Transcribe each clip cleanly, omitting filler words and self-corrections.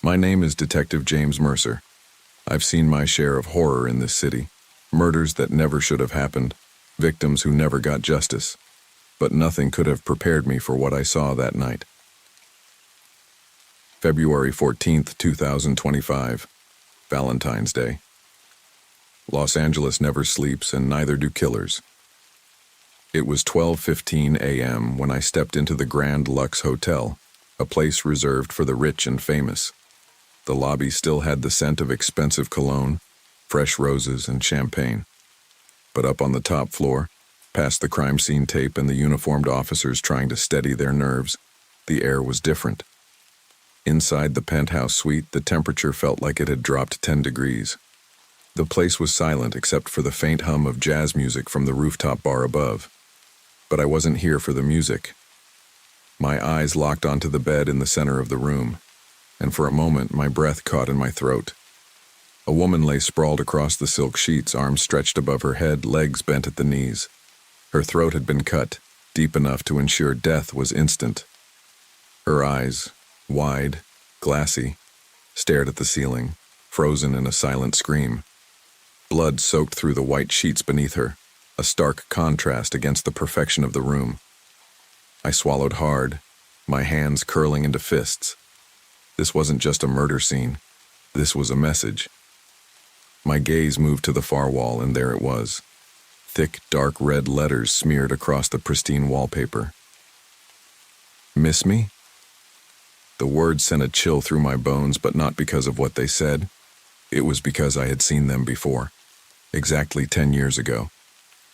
My name is Detective James Mercer. I've seen my share of horror in this city. Murders that never should have happened. Victims who never got justice. But nothing could have prepared me for what I saw that night. February 14th, 2025. Valentine's Day. Los Angeles never sleeps, and neither do killers. It was 12:15 a.m. when I stepped into the Grand Lux Hotel, a place reserved for the rich and famous. The lobby still had the scent of expensive cologne, fresh roses, and champagne. But up on the top floor, past the crime scene tape and the uniformed officers trying to steady their nerves, the air was different. Inside the penthouse suite, the temperature felt like it had dropped 10 degrees. The place was silent except for the faint hum of jazz music from the rooftop bar above. But I wasn't here for the music. My eyes locked onto the bed in the center of the room, and for a moment my breath caught in my throat. A woman lay sprawled across the silk sheets, arms stretched above her head, legs bent at the knees. Her throat had been cut, deep enough to ensure death was instant. Her eyes, wide, glassy, stared at the ceiling, frozen in a silent scream. Blood soaked through the white sheets beneath her, a stark contrast against the perfection of the room. I swallowed hard, my hands curling into fists. This wasn't just a murder scene. This was a message. My gaze moved to the far wall, and there it was. Thick, dark red letters smeared across the pristine wallpaper. Miss me? The words sent a chill through my bones, but not because of what they said. It was because I had seen them before. Exactly 10 years ago.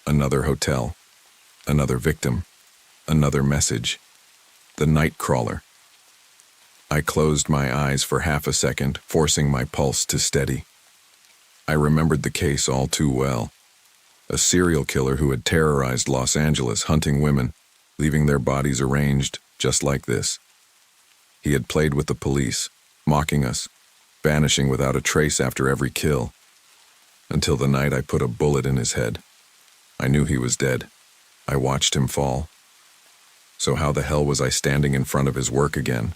Another hotel. Another victim. Another message. The night crawler. I closed my eyes for half a second, forcing my pulse to steady. I remembered the case all too well. A serial killer who had terrorized Los Angeles, hunting women, leaving their bodies arranged just like this. He had played with the police, mocking us, vanishing without a trace after every kill. Until the night I put a bullet in his head. I knew he was dead. I watched him fall. So how the hell was I standing in front of his work again?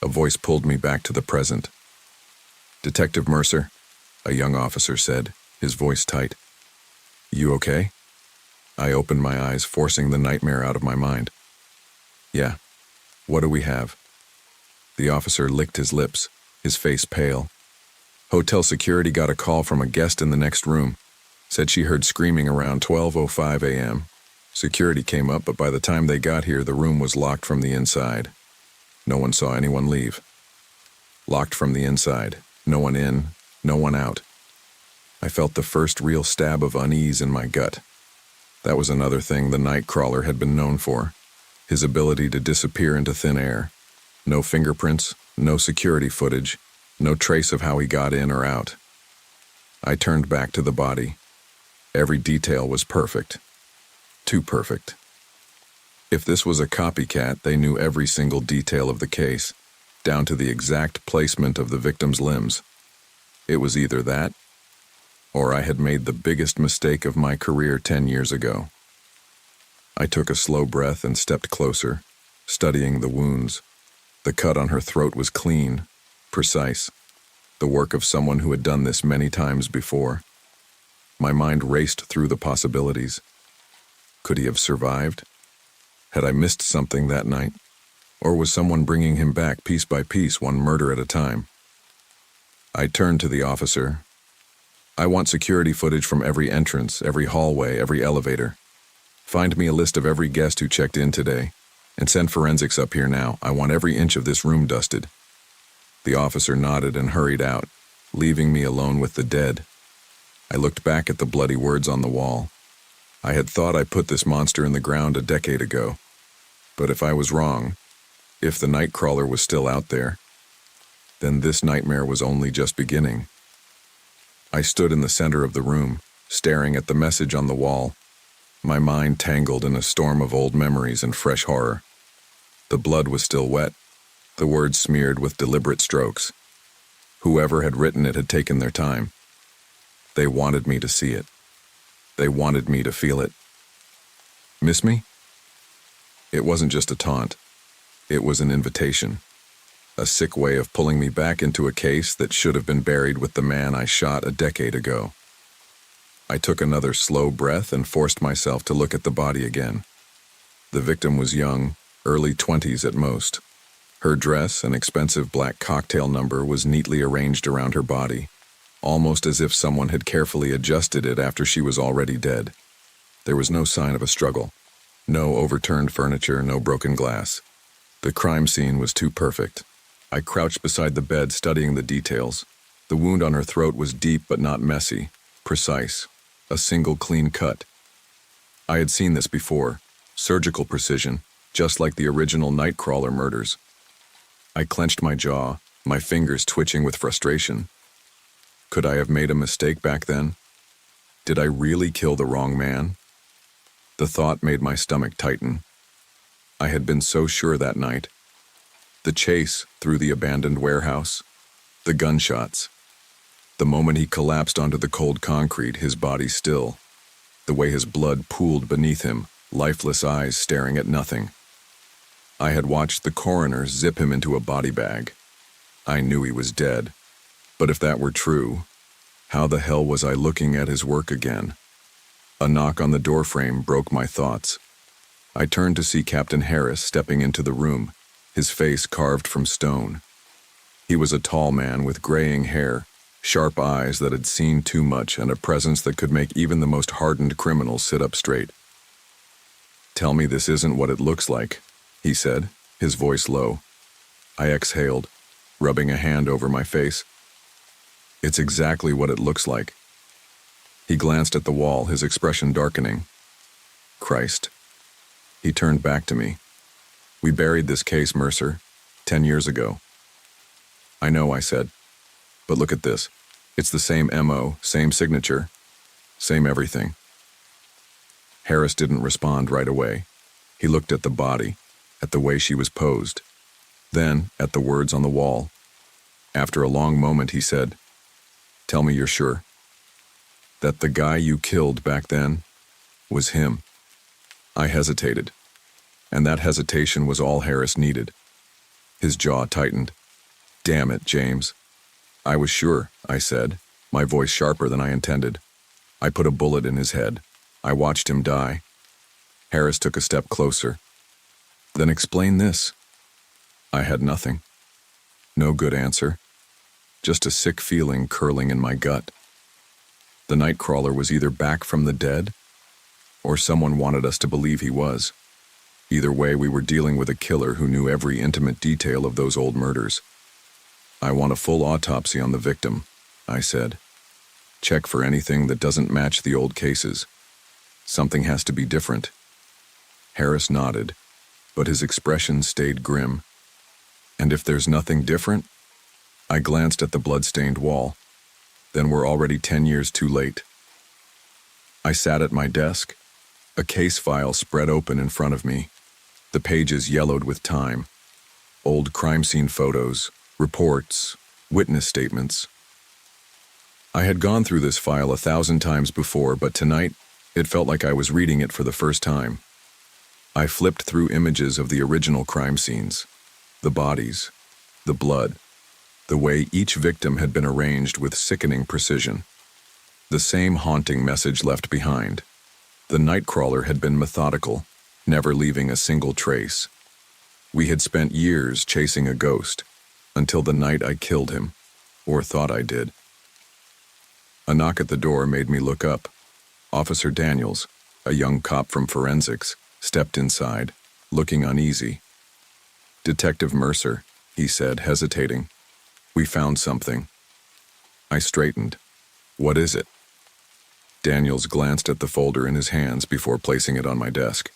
A voice pulled me back to the present. "Detective Mercer," a young officer said, his voice tight. "You okay?" I opened my eyes, forcing the nightmare out of my mind. "Yeah. What do we have?" The officer licked his lips, his face pale. "Hotel security got a call from a guest in the next room. Said she heard screaming around 12:05 a.m. Security came up, but by the time they got here, the room was locked from the inside. No one saw anyone leave. Locked from the inside. No one in, no one out." I felt the first real stab of unease in my gut. That was another thing the night crawler had been known for. His ability to disappear into thin air. No fingerprints, no security footage, no trace of how he got in or out. I turned back to the body. Every detail was perfect. Too perfect. If this was a copycat, they knew every single detail of the case, down to the exact placement of the victim's limbs. It was either that, or I had made the biggest mistake of my career 10 years ago. I took a slow breath and stepped closer, studying the wounds. The cut on her throat was clean, precise, the work of someone who had done this many times before. My mind raced through the possibilities. Could he have survived? Had I missed something that night? Or was someone bringing him back piece by piece, one murder at a time? I turned to the officer. "I want security footage from every entrance, every hallway, every elevator. Find me a list of every guest who checked in today, and send forensics up here now. I want every inch of this room dusted." The officer nodded and hurried out, leaving me alone with the dead. I looked back at the bloody words on the wall. I had thought I put this monster in the ground a decade ago. But if I was wrong, if the night crawler was still out there, then this nightmare was only just beginning. I stood in the center of the room, staring at the message on the wall, my mind tangled in a storm of old memories and fresh horror. The blood was still wet, the words smeared with deliberate strokes. Whoever had written it had taken their time. They wanted me to see it. They wanted me to feel it. Miss me? It wasn't just a taunt. It was an invitation. a sick way of pulling me back into a case that should have been buried with the man I shot a decade ago. I took another slow breath and forced myself to look at the body again. The victim was young, early 20s at most. Her dress, an expensive black cocktail number, was neatly arranged around her body, almost as if someone had carefully adjusted it after she was already dead. There was no sign of a struggle. No overturned furniture, no broken glass. The crime scene was too perfect. I crouched beside the bed, studying the details. The wound on her throat was deep but not messy, precise, a single clean cut. I had seen this before, surgical precision, just like the original Nightcrawler murders. I clenched my jaw, my fingers twitching with frustration. Could I have made a mistake back then? Did I really kill the wrong man? The thought made my stomach tighten. I had been so sure that night. The chase through the abandoned warehouse, the gunshots, the moment he collapsed onto the cold concrete, his body still, the way his blood pooled beneath him, lifeless eyes staring at nothing. I had watched the coroner zip him into a body bag. I knew he was dead, but if that were true, how the hell was I looking at his work again? A knock on the doorframe broke my thoughts. I turned to see Captain Harris stepping into the room, his face carved from stone. He was a tall man with graying hair, sharp eyes that had seen too much, and a presence that could make even the most hardened criminal sit up straight. "Tell me this isn't what it looks like," he said, his voice low. I exhaled, rubbing a hand over my face. "It's exactly what it looks like." He glanced at the wall, his expression darkening. "Christ." He turned back to me. "We buried this case, Mercer, 10 years ago." "I know," I said. "But look at this. It's the same MO, same signature, same everything." Harris didn't respond right away. He looked at the body, at the way she was posed, then at the words on the wall. After a long moment, he said, "Tell me you're sure that the guy you killed back then was him." I hesitated, and that hesitation was all Harris needed. His jaw tightened. "Damn it, James." "I was sure," I said, my voice sharper than I intended. "I put a bullet in his head. I watched him die." Harris took a step closer. "Then explain this." I had nothing. No good answer. Just a sick feeling curling in my gut. The Nightcrawler was either back from the dead, or someone wanted us to believe he was. Either way, we were dealing with a killer who knew every intimate detail of those old murders. "I want a full autopsy on the victim," I said. "Check for anything that doesn't match the old cases. Something has to be different." Harris nodded, but his expression stayed grim. "And if there's nothing different?" I glanced at the blood-stained wall. "Then we're already 10 years too late." I sat at my desk, a case file spread open in front of me, the pages yellowed with time. Old crime scene photos, reports, witness statements. I had gone through this file 1,000 times before, but tonight, it felt like I was reading it for the first time. I flipped through images of the original crime scenes, the bodies, the blood, the way each victim had been arranged with sickening precision. The same haunting message left behind. The Nightcrawler had been methodical, never leaving a single trace. We had spent years chasing a ghost, until the night I killed him, or thought I did. A knock at the door made me look up. Officer Daniels, a young cop from forensics, stepped inside, looking uneasy. "Detective Mercer," he said, hesitating. "We found something." I straightened. "What is it?" Daniels glanced at the folder in his hands before placing it on my desk.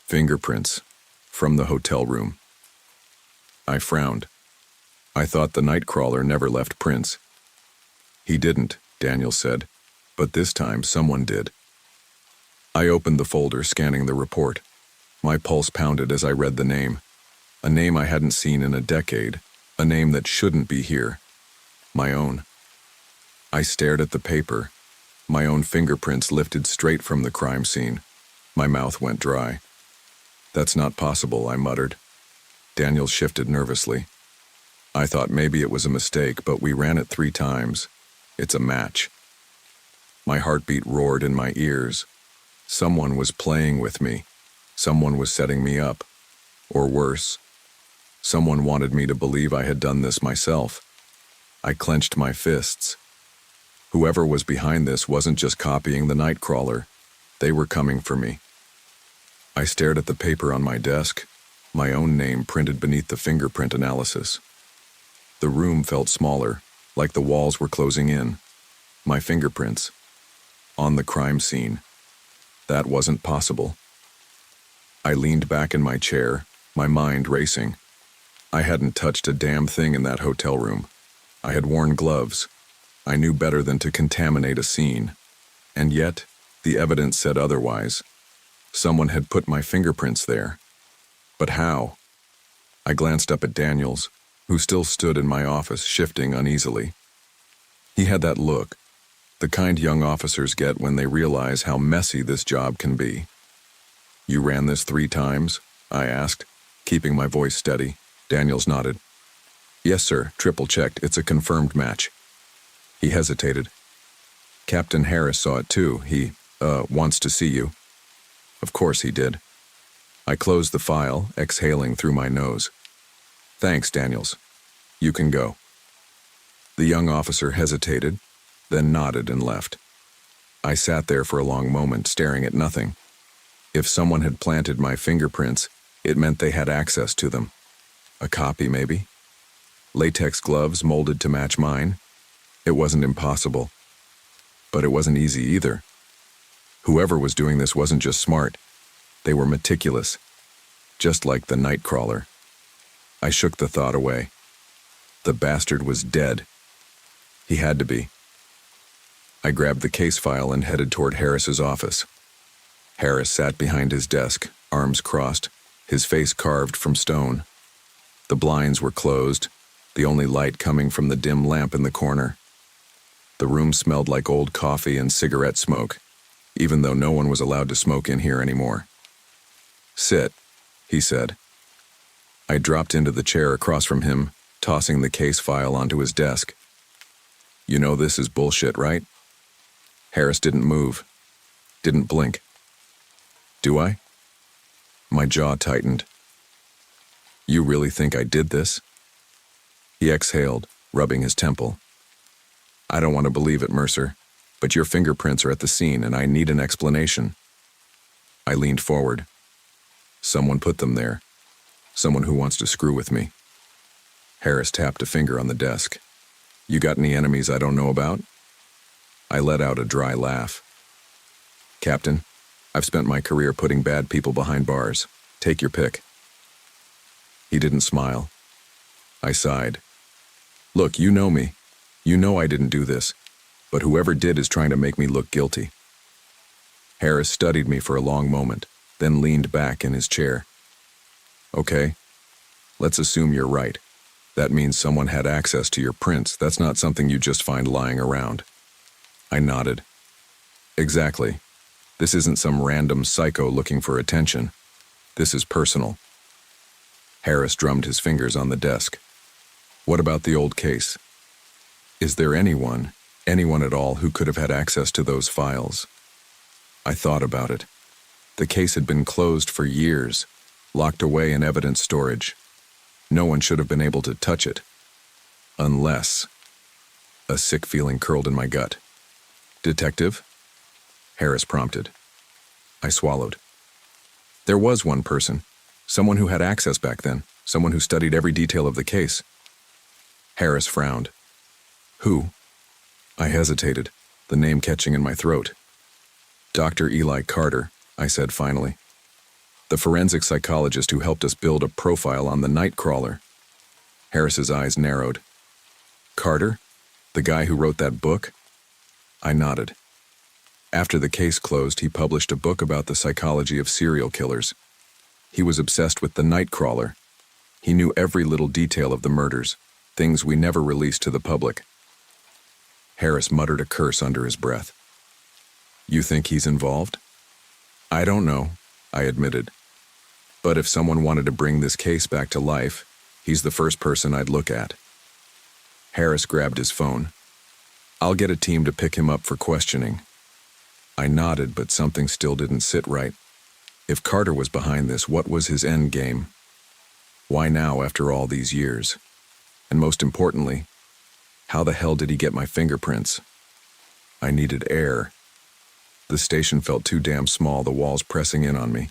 "Fingerprints, from the hotel room." I frowned. I thought the Nightcrawler never left prints. "He didn't," Daniels said, "but this time someone did." I opened the folder, scanning the report. My pulse pounded as I read the name. A name I hadn't seen in a decade, a name that shouldn't be here. My own. I stared at the paper, my own fingerprints lifted straight from the crime scene. My mouth went dry. "That's not possible," I muttered. Daniel shifted nervously. I thought maybe it was a mistake, but we ran it 3 times. It's a match. My heartbeat roared in my ears. Someone was playing with me. Someone was setting me up. Or worse, someone wanted me to believe I had done this myself. I clenched my fists. Whoever was behind this wasn't just copying the Nightcrawler. They were coming for me. I stared at the paper on my desk, my own name printed beneath the fingerprint analysis. The room felt smaller, like the walls were closing in. My fingerprints. On the crime scene. That wasn't possible. I leaned back in my chair, my mind racing. I hadn't touched a damn thing in that hotel room. I had worn gloves. I knew better than to contaminate a scene. And yet, the evidence said otherwise. Someone had put my fingerprints there. But how? I glanced up at Daniels, who still stood in my office, shifting uneasily. He had that look, the kind young officers get when they realize how messy this job can be. You ran this 3 times? I asked, keeping my voice steady. Daniels nodded. Yes, sir, triple-checked. It's a confirmed match. He hesitated. Captain Harris saw it too. He, wants to see you. Of course he did. I closed the file, exhaling through my nose. Thanks, Daniels. You can go. The young officer hesitated, then nodded and left. I sat there for a long moment, staring at nothing. If someone had planted my fingerprints, it meant they had access to them. A copy, maybe? Latex gloves molded to match mine? It wasn't impossible. But it wasn't easy either. Whoever was doing this wasn't just smart. They were meticulous. Just like the Nightcrawler. I shook the thought away. The bastard was dead. He had to be. I grabbed the case file and headed toward Harris's office. Harris sat behind his desk, arms crossed, his face carved from stone. The blinds were closed, the only light coming from the dim lamp in the corner. The room smelled like old coffee and cigarette smoke, even though no one was allowed to smoke in here anymore. Sit, he said. I dropped into the chair across from him, tossing the case file onto his desk. You know this is bullshit, right? Harris didn't move, didn't blink. Do I? My jaw tightened. You really think I did this? He exhaled, rubbing his temple. I don't want to believe it, Mercer, but your fingerprints are at the scene and I need an explanation. I leaned forward. Someone put them there. Someone who wants to screw with me. Harris tapped a finger on the desk. You got any enemies I don't know about? I let out a dry laugh. Captain, I've spent my career putting bad people behind bars. Take your pick. He didn't smile. I sighed. Look, you know me. You know I didn't do this, but whoever did is trying to make me look guilty. Harris studied me for a long moment, then leaned back in his chair. Okay, let's assume you're right. That means someone had access to your prints. That's not something you just find lying around. I nodded. Exactly. This isn't some random psycho looking for attention. This is personal. Harris drummed his fingers on the desk. What about the old case? Is there anyone at all who could have had access to those files? I thought about it. The case had been closed for years, locked away in evidence storage. No one should have been able to touch it. Unless... A sick feeling curled in my gut. Detective? Harris prompted. I swallowed. There was one person. Someone who had access back then. Someone who studied every detail of the case. Harris frowned. Who? I hesitated, the name catching in my throat. Dr. Eli Carter, I said finally. The forensic psychologist who helped us build a profile on the Nightcrawler. Harris's eyes narrowed. Carter? The guy who wrote that book? I nodded. After the case closed, he published a book about the psychology of serial killers. He was obsessed with the Nightcrawler. He knew every little detail of the murders, things we never released to the public. Harris muttered a curse under his breath. You think he's involved? I don't know, I admitted. But if someone wanted to bring this case back to life, he's the first person I'd look at. Harris grabbed his phone. I'll get a team to pick him up for questioning. I nodded, but something still didn't sit right. If Carter was behind this, what was his end game? Why now after all these years? And most importantly, how the hell did he get my fingerprints? I needed air. The station felt too damn small, the walls pressing in on me.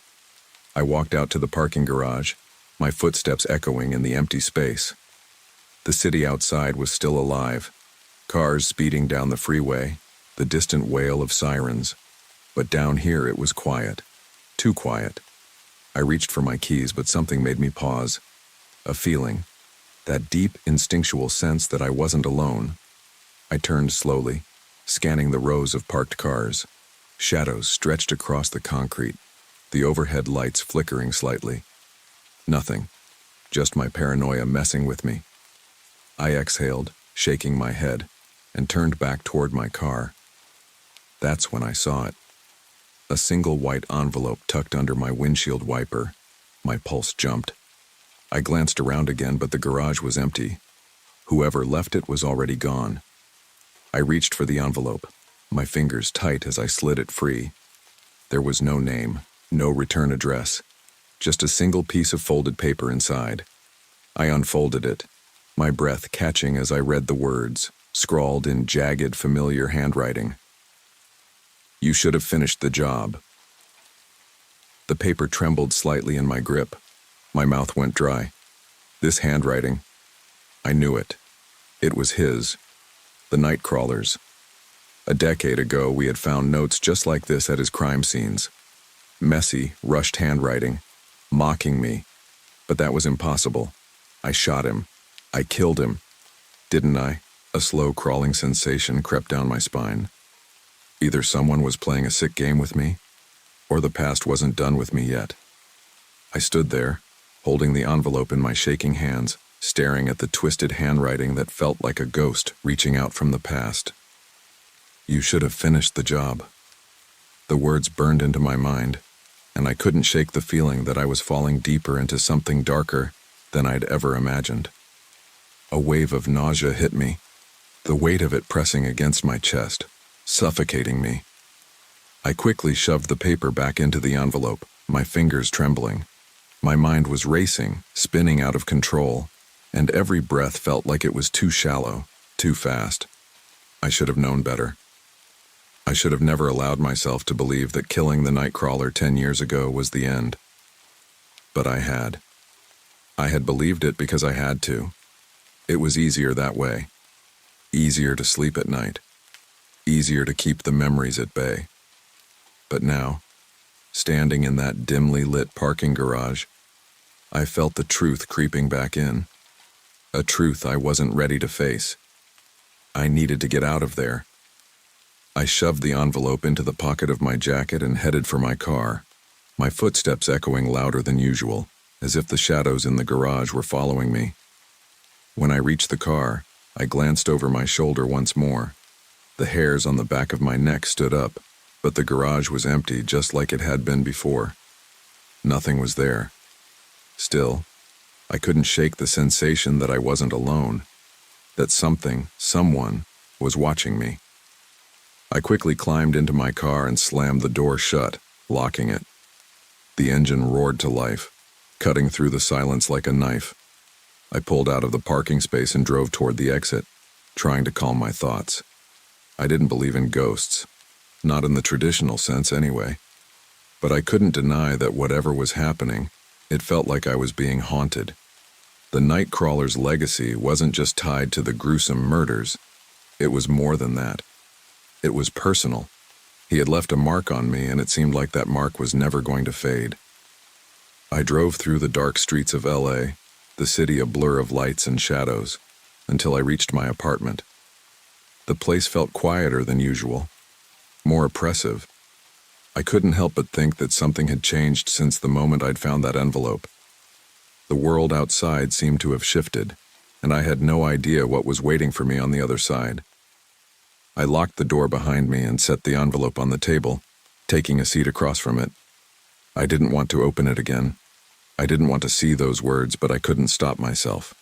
I walked out to the parking garage, my footsteps echoing in the empty space. The city outside was still alive. Cars speeding down the freeway, the distant wail of sirens. But down here it was quiet. Too quiet. I reached for my keys, but something made me pause. A feeling. That deep, instinctual sense that I wasn't alone. I turned slowly, scanning the rows of parked cars. Shadows stretched across the concrete, the overhead lights flickering slightly. Nothing. Just my paranoia messing with me. I exhaled, shaking my head, and turned back toward my car. That's when I saw it. A single white envelope tucked under my windshield wiper. My pulse jumped. I glanced around again, but the garage was empty. Whoever left it was already gone. I reached for the envelope, my fingers tight as I slid it free. There was no name, no return address, just a single piece of folded paper inside. I unfolded it, my breath catching as I read the words, scrawled in jagged, familiar handwriting. You should have finished the job. The paper trembled slightly in my grip. My mouth went dry. This handwriting, I knew it. It was his. The Nightcrawler's. A decade ago, we had found notes just like this at his crime scenes. Messy, rushed handwriting, mocking me. But that was impossible. I shot him. I killed him. Didn't I? A slow crawling sensation crept down my spine. Either someone was playing a sick game with me, or the past wasn't done with me yet. I stood there, holding the envelope in my shaking hands, staring at the twisted handwriting that felt like a ghost reaching out from the past. You should have finished the job. The words burned into my mind, and I couldn't shake the feeling that I was falling deeper into something darker than I'd ever imagined. A wave of nausea hit me, the weight of it pressing against my chest, suffocating me. I quickly shoved the paper back into the envelope, my fingers trembling. My mind was racing, spinning out of control, and every breath felt like it was too shallow, too fast. I should have known better. I should have never allowed myself to believe that killing the Nightcrawler 10 years ago was the end. But I had. I had believed it because I had to. It was easier that way. Easier to sleep at night. Easier to keep the memories at bay. But now, standing in that dimly lit parking garage, I felt the truth creeping back in. A truth I wasn't ready to face. I needed to get out of there. I shoved the envelope into the pocket of my jacket and headed for my car, my footsteps echoing louder than usual, as if the shadows in the garage were following me. When I reached the car, I glanced over my shoulder once more. The hairs on the back of my neck stood up, but the garage was empty just like it had been before. Nothing was there. Still, I couldn't shake the sensation that I wasn't alone, that something, someone, was watching me. I quickly climbed into my car and slammed the door shut, locking it. The engine roared to life, cutting through the silence like a knife. I pulled out of the parking space and drove toward the exit, trying to calm my thoughts. I didn't believe in ghosts, not in the traditional sense anyway. But I couldn't deny that whatever was happening, it felt like I was being haunted. The Nightcrawler's legacy wasn't just tied to the gruesome murders. It was more than that. It was personal. He had left a mark on me, and it seemed like that mark was never going to fade. I drove through the dark streets of LA, the city a blur of lights and shadows, until I reached my apartment. The place felt quieter than usual, more oppressive. I couldn't help but think that something had changed since the moment I'd found that envelope. The world outside seemed to have shifted, and I had no idea what was waiting for me on the other side. I locked the door behind me and set the envelope on the table, taking a seat across from it. I didn't want to open it again. I didn't want to see those words, but I couldn't stop myself.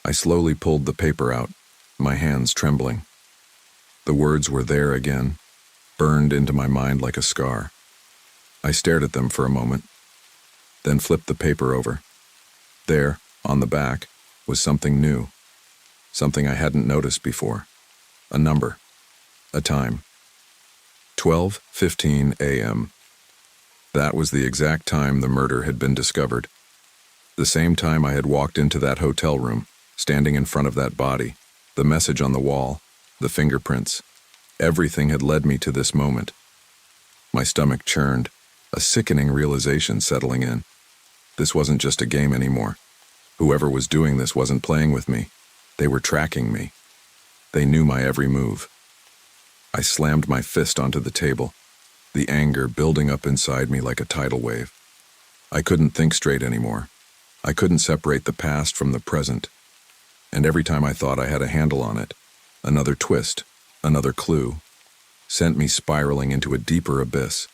I slowly pulled the paper out, my hands trembling. The words were there again, burned into my mind like a scar. I stared at them for a moment, then flipped the paper over. There, on the back, was something new, something I hadn't noticed before. A number, a time. 12:15 a.m. That was the exact time the murder had been discovered. The same time I had walked into that hotel room, standing in front of that body, the message on the wall, the fingerprints. Everything had led me to this moment. My stomach churned, a sickening realization settling in. This wasn't just a game anymore. Whoever was doing this wasn't playing with me. They were tracking me. They knew my every move. I slammed my fist onto the table, the anger building up inside me like a tidal wave. I couldn't think straight anymore. I couldn't separate the past from the present. And every time I thought I had a handle on it, another twist, another clue, sent me spiraling into a deeper abyss.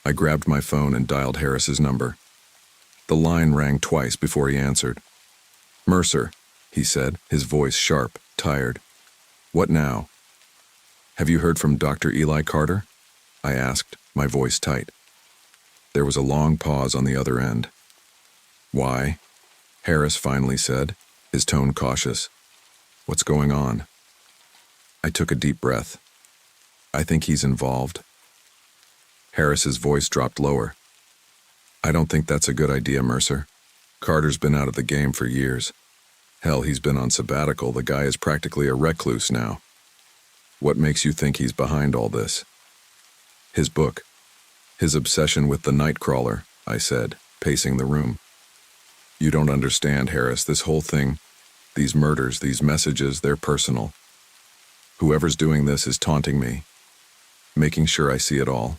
I grabbed my phone and dialed Harris's number. The line rang twice before he answered. "Mercer," he said, his voice sharp, tired. "What now?" "Have you heard from Dr. Eli Carter?" I asked, my voice tight. There was a long pause on the other end. "Why?" Harris finally said, his tone cautious. "What's going on?" I took a deep breath. "I think he's involved." Harris's voice dropped lower. "I don't think that's a good idea, Mercer. Carter's been out of the game for years. Hell, he's been on sabbatical. The guy is practically a recluse now. What makes you think he's behind all this?" "His book. His obsession with the Nightcrawler," I said, pacing the room. "You don't understand, Harris. This whole thing, these murders, these messages, they're personal. Whoever's doing this is taunting me, making sure I see it all.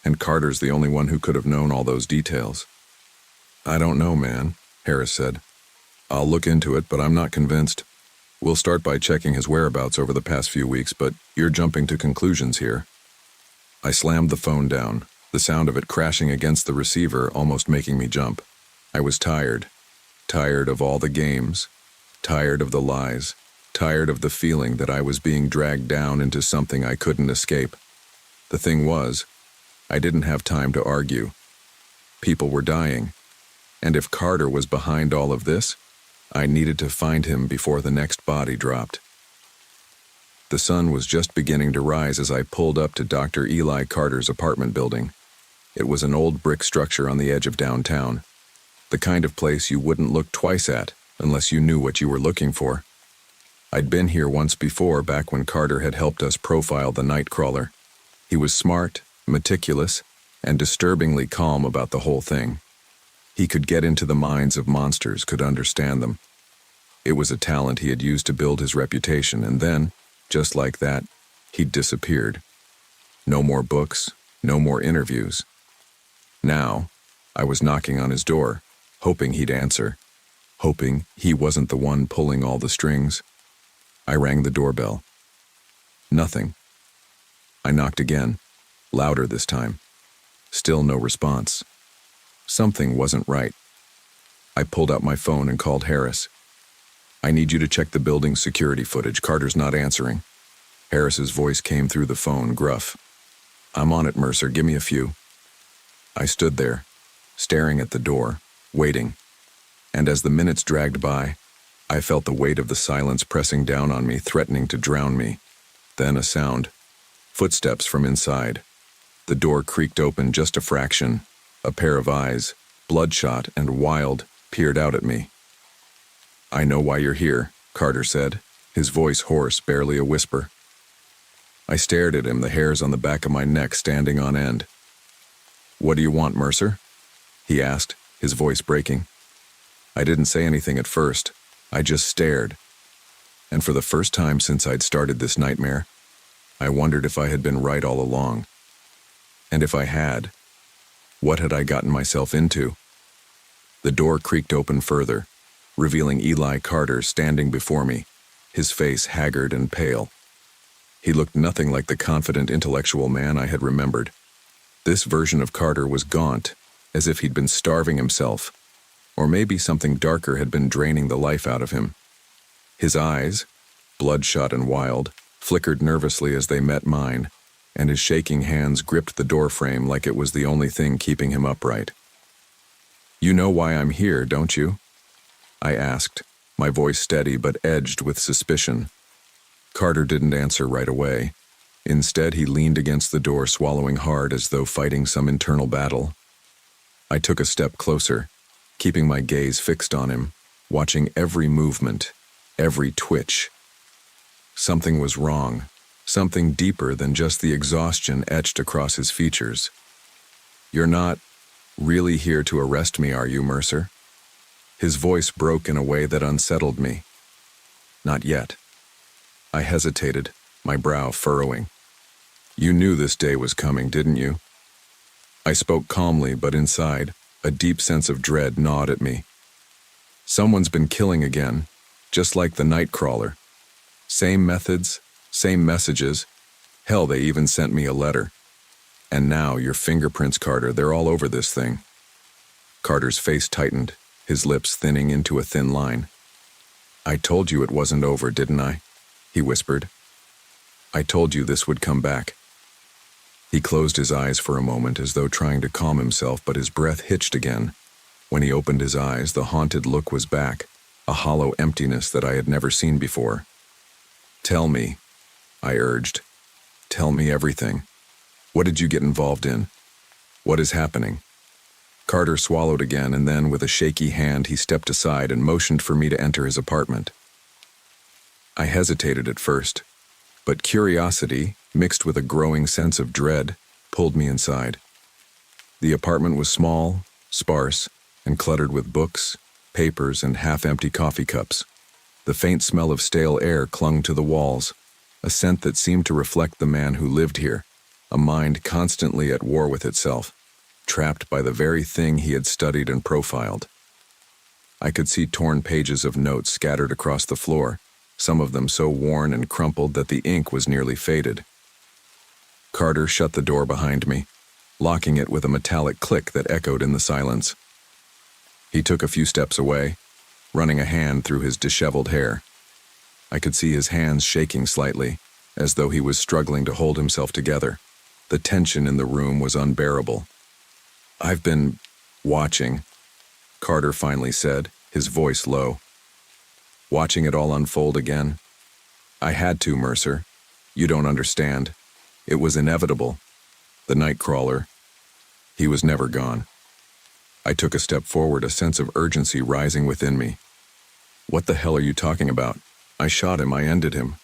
And Carter's the only one who could have known all those details." "I don't know, man," Harris said. "I'll look into it, but I'm not convinced. We'll start by checking his whereabouts over the past few weeks, but you're jumping to conclusions here." I slammed the phone down, the sound of it crashing against the receiver almost making me jump. I was tired. Tired of all the games. Tired of the lies. Tired of the feeling that I was being dragged down into something I couldn't escape. The thing was, I didn't have time to argue. People were dying. And if Carter was behind all of this, I needed to find him before the next body dropped. The sun was just beginning to rise as I pulled up to Dr. Eli Carter's apartment building. It was an old brick structure on the edge of downtown. The kind of place you wouldn't look twice at unless you knew what you were looking for. I'd been here once before, back when Carter had helped us profile the Nightcrawler. He was smart, meticulous, and disturbingly calm about the whole thing. He could get into the minds of monsters, could understand them. It was a talent he had used to build his reputation, and then, just like that, he'd disappeared. No more books, no more interviews. Now, I was knocking on his door, hoping he'd answer, hoping he wasn't the one pulling all the strings. I rang the doorbell. Nothing. I knocked again, louder this time. Still no response. Something wasn't right. I pulled out my phone and called Harris. "I need you to check the building's security footage. Carter's not answering." Harris's voice came through the phone, gruff. "I'm on it, Mercer. Give me a few." I stood there, staring at the door, waiting. And as the minutes dragged by, I felt the weight of the silence pressing down on me, threatening to drown me. Then a sound. Footsteps from inside. The door creaked open just a fraction. A pair of eyes, bloodshot and wild, peered out at me. "I know why you're here," Carter said, his voice hoarse, barely a whisper. I stared at him, the hairs on the back of my neck standing on end. "What do you want, Mercer?" he asked, his voice breaking. I didn't say anything at first. I just stared. And for the first time since I'd started this nightmare, I wondered if I had been right all along. And if I had, what had I gotten myself into? The door creaked open further, revealing Eli Carter standing before me, his face haggard and pale. He looked nothing like the confident intellectual man I had remembered. This version of Carter was gaunt, as if he'd been starving himself, or maybe something darker had been draining the life out of him. His eyes, bloodshot and wild, flickered nervously as they met mine, and his shaking hands gripped the doorframe like it was the only thing keeping him upright. "You know why I'm here, don't you?" I asked, my voice steady but edged with suspicion. Carter didn't answer right away. Instead, he leaned against the door, swallowing hard as though fighting some internal battle. I took a step closer, keeping my gaze fixed on him, watching every movement, every twitch. Something was wrong, something deeper than just the exhaustion etched across his features. "You're not really here to arrest me, are you, Mercer?" His voice broke in a way that unsettled me. "Not yet." I hesitated, my brow furrowing. "You knew this day was coming, didn't you?" I spoke calmly, but inside, a deep sense of dread gnawed at me. "Someone's been killing again, just like the Nightcrawler. Same methods, same messages. Hell, they even sent me a letter. And now, your fingerprints, Carter, they're all over this thing." Carter's face tightened, his lips thinning into a thin line. "I told you it wasn't over, didn't I?" he whispered. "I told you this would come back." He closed his eyes for a moment as though trying to calm himself, but his breath hitched again. When he opened his eyes, the haunted look was back, a hollow emptiness that I had never seen before. "Tell me," I urged. "Tell me everything. What did you get involved in? What is happening?" Carter swallowed again, and then, with a shaky hand, he stepped aside and motioned for me to enter his apartment. I hesitated at first, but curiosity, mixed with a growing sense of dread, pulled me inside. The apartment was small, sparse, and cluttered with books, papers, and half-empty coffee cups. The faint smell of stale air clung to the walls, a scent that seemed to reflect the man who lived here, a mind constantly at war with itself, trapped by the very thing he had studied and profiled. I could see torn pages of notes scattered across the floor, some of them so worn and crumpled that the ink was nearly faded. Carter shut the door behind me, locking it with a metallic click that echoed in the silence. He took a few steps away, running a hand through his disheveled hair. I could see his hands shaking slightly, as though he was struggling to hold himself together. The tension in the room was unbearable. "I've been watching," Carter finally said, his voice low. "Watching it all unfold again. I had to, Mercer. You don't understand. It was inevitable. The Nightcrawler. He was never gone." I took a step forward, a sense of urgency rising within me. "What the hell are you talking about? I shot him, I ended him.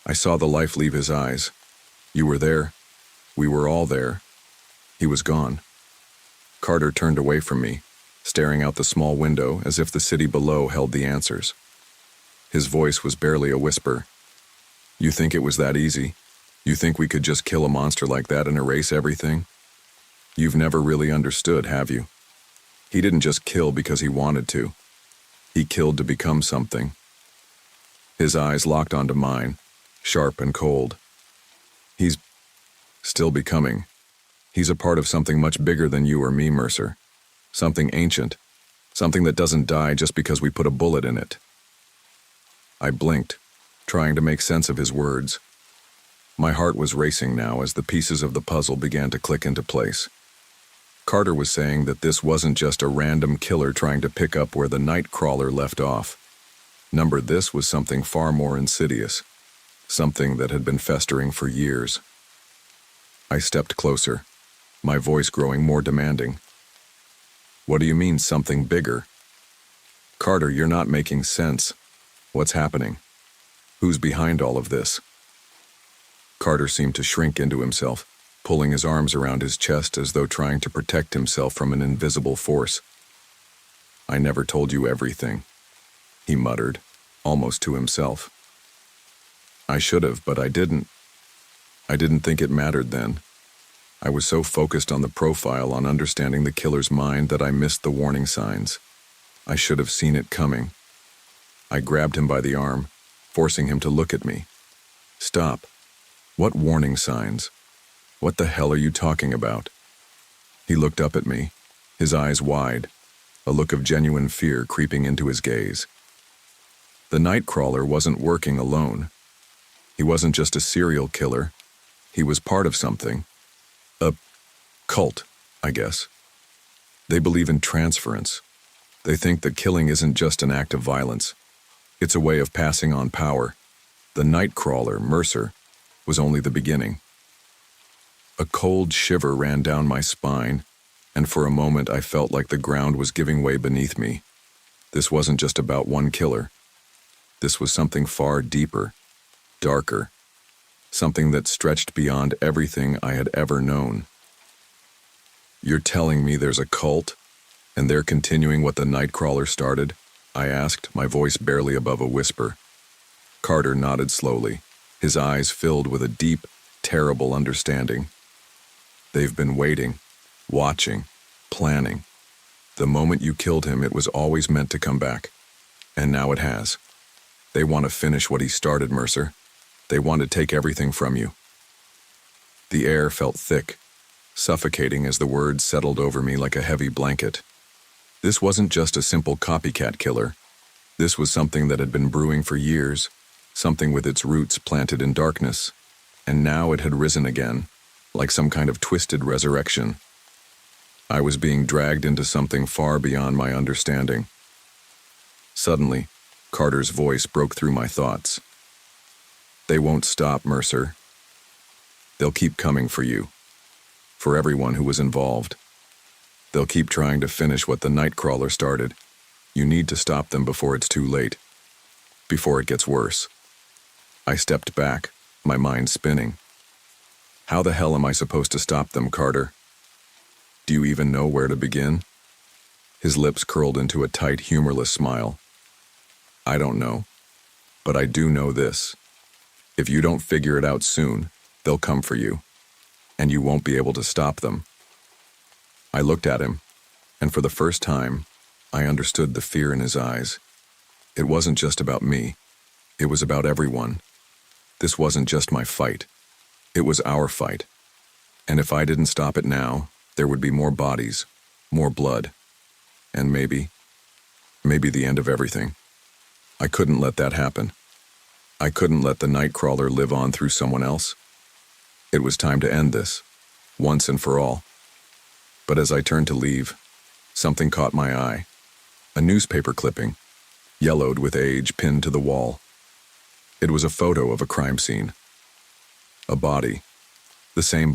I saw the life leave his eyes. You were there. We were all there. He was gone." Carter turned away from me, staring out the small window as if the city below held the answers. His voice was barely a whisper. "You think it was that easy? You think we could just kill a monster like that and erase everything? You've never really understood, have you? He didn't just kill because he wanted to. He killed to become something." His eyes locked onto mine, sharp and cold. "He's still becoming. He's a part of something much bigger than you or me, Mercer. Something ancient. Something that doesn't die just because we put a bullet in it." I blinked, trying to make sense of his words. My heart was racing now as the pieces of the puzzle began to click into place. Carter was saying that this wasn't just a random killer trying to pick up where the Nightcrawler left off. This was something far more insidious, something that had been festering for years. I stepped closer, my voice growing more demanding. "What do you mean, something bigger? Carter, you're not making sense. What's happening? Who's behind all of this?" Carter seemed to shrink into himself, pulling his arms around his chest as though trying to protect himself from an invisible force. "I never told you everything," he muttered, almost to himself. "I should have, but I didn't. I didn't think it mattered then. I was so focused on the profile, on understanding the killer's mind, that I missed the warning signs. I should have seen it coming." I grabbed him by the arm, forcing him to look at me. "Stop. What warning signs? What the hell are you talking about?" He looked up at me, his eyes wide, a look of genuine fear creeping into his gaze. The Nightcrawler wasn't working alone. He wasn't just a serial killer. He was part of something. A cult, I guess. They believe in transference. They think that killing isn't just an act of violence. It's a way of passing on power. The Nightcrawler, Mercer, was only the beginning. A cold shiver ran down my spine, and for a moment I felt like the ground was giving way beneath me. This wasn't just about one killer. This was something far deeper, darker, something that stretched beyond everything I had ever known. "You're telling me there's a cult, and they're continuing what the Nightcrawler started?" I asked, my voice barely above a whisper. Carter nodded slowly, his eyes filled with a deep, terrible understanding. "They've been waiting, watching, planning. The moment you killed him, it was always meant to come back. And now it has. They want to finish what he started, Mercer. They want to take everything from you." The air felt thick, suffocating as the words settled over me like a heavy blanket. This wasn't just a simple copycat killer. This was something that had been brewing for years, something with its roots planted in darkness, and now it had risen again, like some kind of twisted resurrection. I was being dragged into something far beyond my understanding. Suddenly, Carter's voice broke through my thoughts. "They won't stop, Mercer. They'll keep coming for you, for everyone who was involved. They'll keep trying to finish what the Nightcrawler started. You need to stop them before it's too late, before it gets worse." I stepped back, my mind spinning. How the hell am I supposed to stop them, Carter? Do you even know where to begin? His lips curled into a tight, humorless smile. "I don't know, but I do know this. If you don't figure it out soon, they'll come for you, and you won't be able to stop them." I looked at him, and for the first time, I understood the fear in his eyes. It wasn't just about me. It was about everyone. This wasn't just my fight. It was our fight. And if I didn't stop it now, there would be more bodies, more blood, and maybe the end of everything. I couldn't let that happen. I couldn't let the Nightcrawler live on through someone else. It was time to end this, once and for all. But as I turned to leave, something caught my eye. A newspaper clipping, yellowed with age, pinned to the wall. It was a photo of a crime scene. A body. The same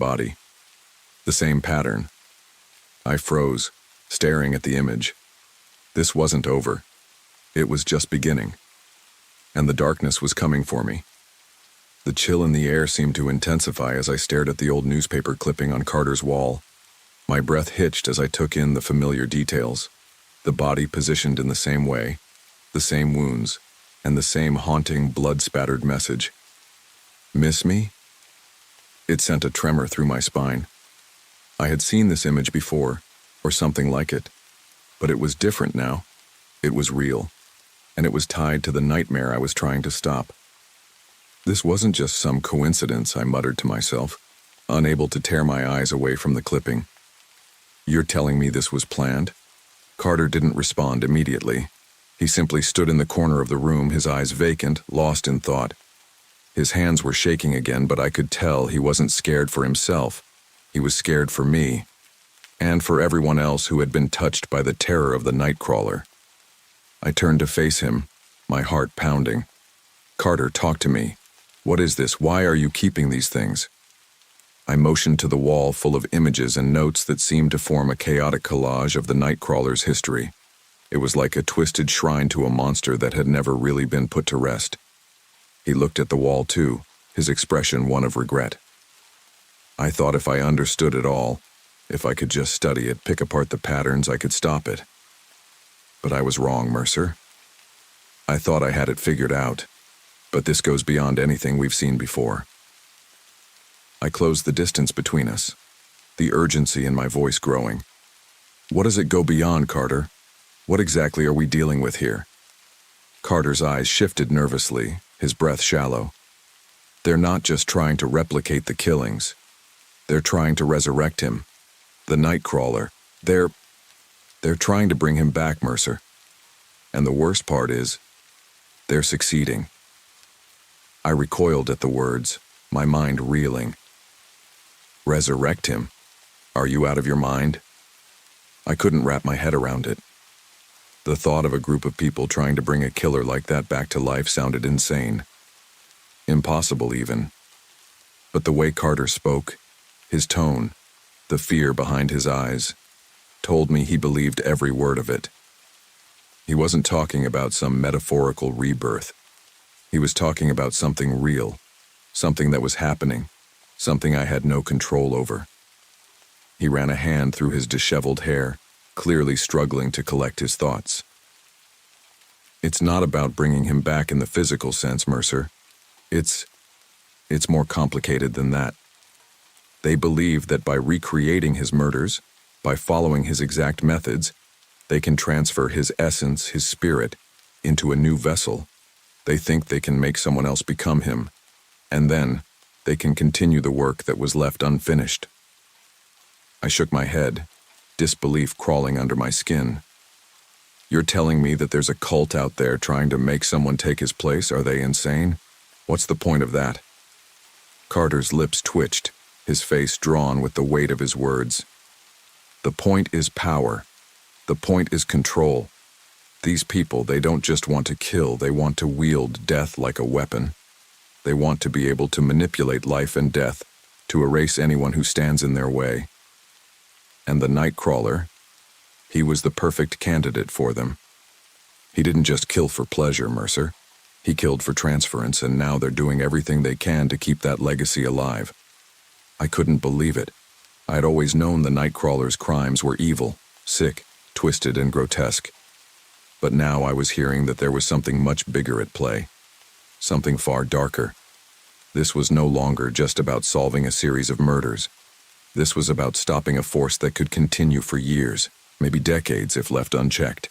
pattern. I froze, staring at the image. This wasn't over. It was just beginning. And the darkness was coming for me. The chill in the air seemed to intensify as I stared at the old newspaper clipping on Carter's wall. My breath hitched as I took in the familiar details. The body positioned in the same way, the same wounds, and the same haunting, blood-spattered message. "Miss me?" It sent a tremor through my spine. I had seen this image before, or something like it, but it was different now. It was real, and it was tied to the nightmare I was trying to stop. This wasn't just some coincidence, I muttered to myself, unable to tear my eyes away from the clipping. "You're telling me this was planned?" Carter didn't respond immediately. He simply stood in the corner of the room, his eyes vacant, lost in thought. His hands were shaking again, but I could tell he wasn't scared for himself. He was scared for me, and for everyone else who had been touched by the terror of the Nightcrawler. I turned to face him, my heart pounding. "Carter, talk to me. What is this? Why are you keeping these things?" I motioned to the wall full of images and notes that seemed to form a chaotic collage of the Nightcrawler's history. It was like a twisted shrine to a monster that had never really been put to rest. He looked at the wall too, his expression one of regret. I thought if I understood it all, if I could just study it, pick apart the patterns, I could stop it. But I was wrong, Mercer. I thought I had it figured out, but this goes beyond anything we've seen before. I closed the distance between us, the urgency in my voice growing. What does it go beyond, Carter? What exactly are we dealing with here? Carter's eyes shifted nervously, his breath shallow. They're not just trying to replicate the killings. They're trying to resurrect him. The Nightcrawler. They're trying to bring him back, Mercer. And the worst part is, they're succeeding. I recoiled at the words, my mind reeling. Resurrect him? Are you out of your mind? I couldn't wrap my head around it. The thought of a group of people trying to bring a killer like that back to life sounded insane. Impossible, even. But the way Carter spoke, his tone, the fear behind his eyes, told me he believed every word of it. He wasn't talking about some metaphorical rebirth. He was talking about something real, something that was happening, something I had no control over. He ran a hand through his disheveled hair, clearly struggling to collect his thoughts. It's not about bringing him back in the physical sense, Mercer. It's more complicated than that. They believe that by recreating his murders, by following his exact methods, they can transfer his essence, his spirit, into a new vessel. They think they can make someone else become him, and then they can continue the work that was left unfinished. I shook my head, disbelief crawling under my skin. You're telling me that there's a cult out there trying to make someone take his place? Are they insane? What's the point of that? Carter's lips twitched, his face drawn with the weight of his words. The point is power. The point is control. These people, they don't just want to kill, they want to wield death like a weapon. They want to be able to manipulate life and death, to erase anyone who stands in their way. And the Nightcrawler, he was the perfect candidate for them. He didn't just kill for pleasure, Mercer. He killed for transference, and now they're doing everything they can to keep that legacy alive. I couldn't believe it. I had always known the Nightcrawler's crimes were evil, sick, twisted, and grotesque. But now I was hearing that there was something much bigger at play. Something far darker. This was no longer just about solving a series of murders. This was about stopping a force that could continue for years, maybe decades if left unchecked.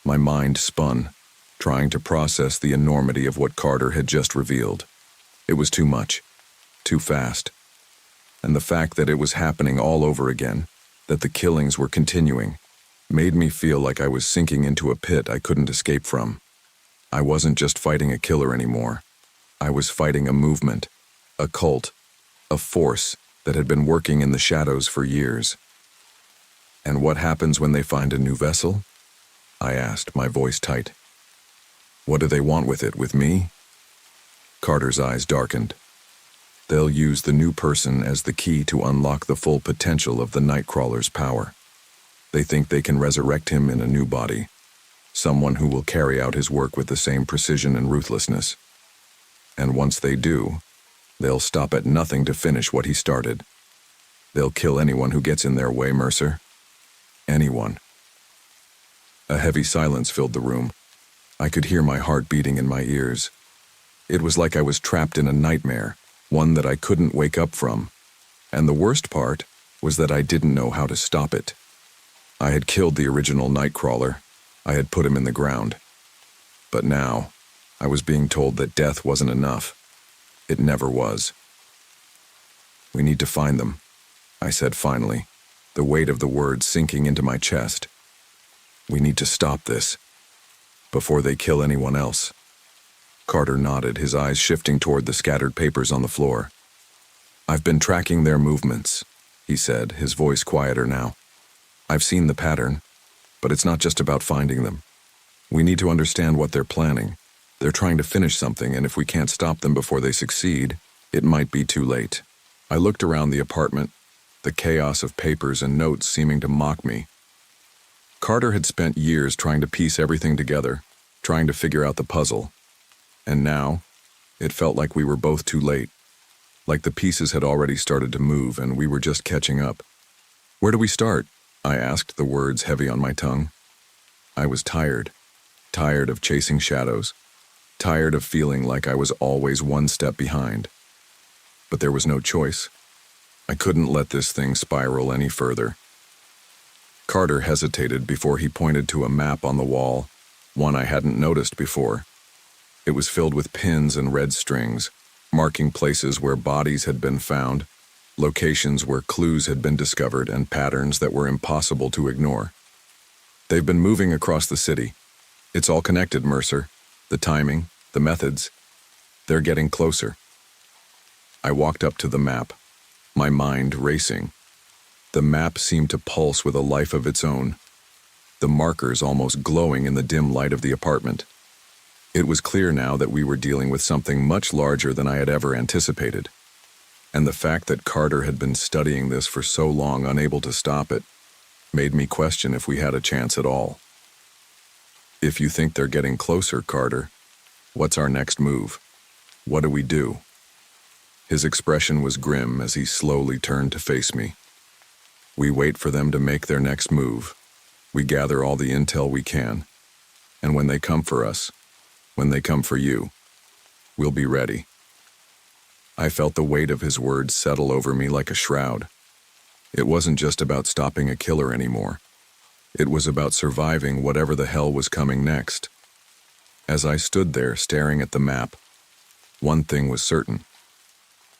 My mind spun, trying to process the enormity of what Carter had just revealed. It was too much, too fast. And the fact that it was happening all over again, that the killings were continuing, made me feel like I was sinking into a pit I couldn't escape from. I wasn't just fighting a killer anymore. I was fighting a movement, a cult, a force that had been working in the shadows for years. And what happens when they find a new vessel? I asked, my voice tight. What do they want with it, with me? Carter's eyes darkened. They'll use the new person as the key to unlock the full potential of the Nightcrawler's power. They think they can resurrect him in a new body, someone who will carry out his work with the same precision and ruthlessness. And once they do, they'll stop at nothing to finish what he started. They'll kill anyone who gets in their way, Mercer. Anyone. A heavy silence filled the room. I could hear my heart beating in my ears. It was like I was trapped in a nightmare, one that I couldn't wake up from. And the worst part was that I didn't know how to stop it. I had killed the original Nightcrawler. I had put him in the ground. But now, I was being told that death wasn't enough. It never was. We need to find them, I said finally, the weight of the words sinking into my chest. We need to stop this, before they kill anyone else. Carter nodded, his eyes shifting toward the scattered papers on the floor. I've been tracking their movements, he said, his voice quieter now. I've seen the pattern, but it's not just about finding them. We need to understand what they're planning. They're trying to finish something, and if we can't stop them before they succeed, it might be too late. I looked around the apartment, the chaos of papers and notes seeming to mock me. Carter had spent years trying to piece everything together, trying to figure out the puzzle. And now, it felt like we were both too late. Like the pieces had already started to move and we were just catching up. Where do we start? I asked, the words heavy on my tongue. I was tired of chasing shadows, tired of feeling like I was always one step behind. But there was no choice. I couldn't let this thing spiral any further. Carter hesitated before he pointed to a map on the wall, one I hadn't noticed before. It was filled with pins and red strings, marking places where bodies had been found, locations where clues had been discovered, and patterns that were impossible to ignore. They've been moving across the city. It's all connected, Mercer. The timing, the methods. They're getting closer. I walked up to the map, my mind racing. The map seemed to pulse with a life of its own, the markers almost glowing in the dim light of the apartment. It was clear now that we were dealing with something much larger than I had ever anticipated. And the fact that Carter had been studying this for so long, unable to stop it, made me question if we had a chance at all. If you think they're getting closer, Carter, what's our next move? What do we do? His expression was grim as he slowly turned to face me. We wait for them to make their next move. We gather all the intel we can. And when they come for us, when they come for you, we'll be ready. I felt the weight of his words settle over me like a shroud. It wasn't just about stopping a killer anymore. It was about surviving whatever the hell was coming next. As I stood there staring at the map, one thing was certain.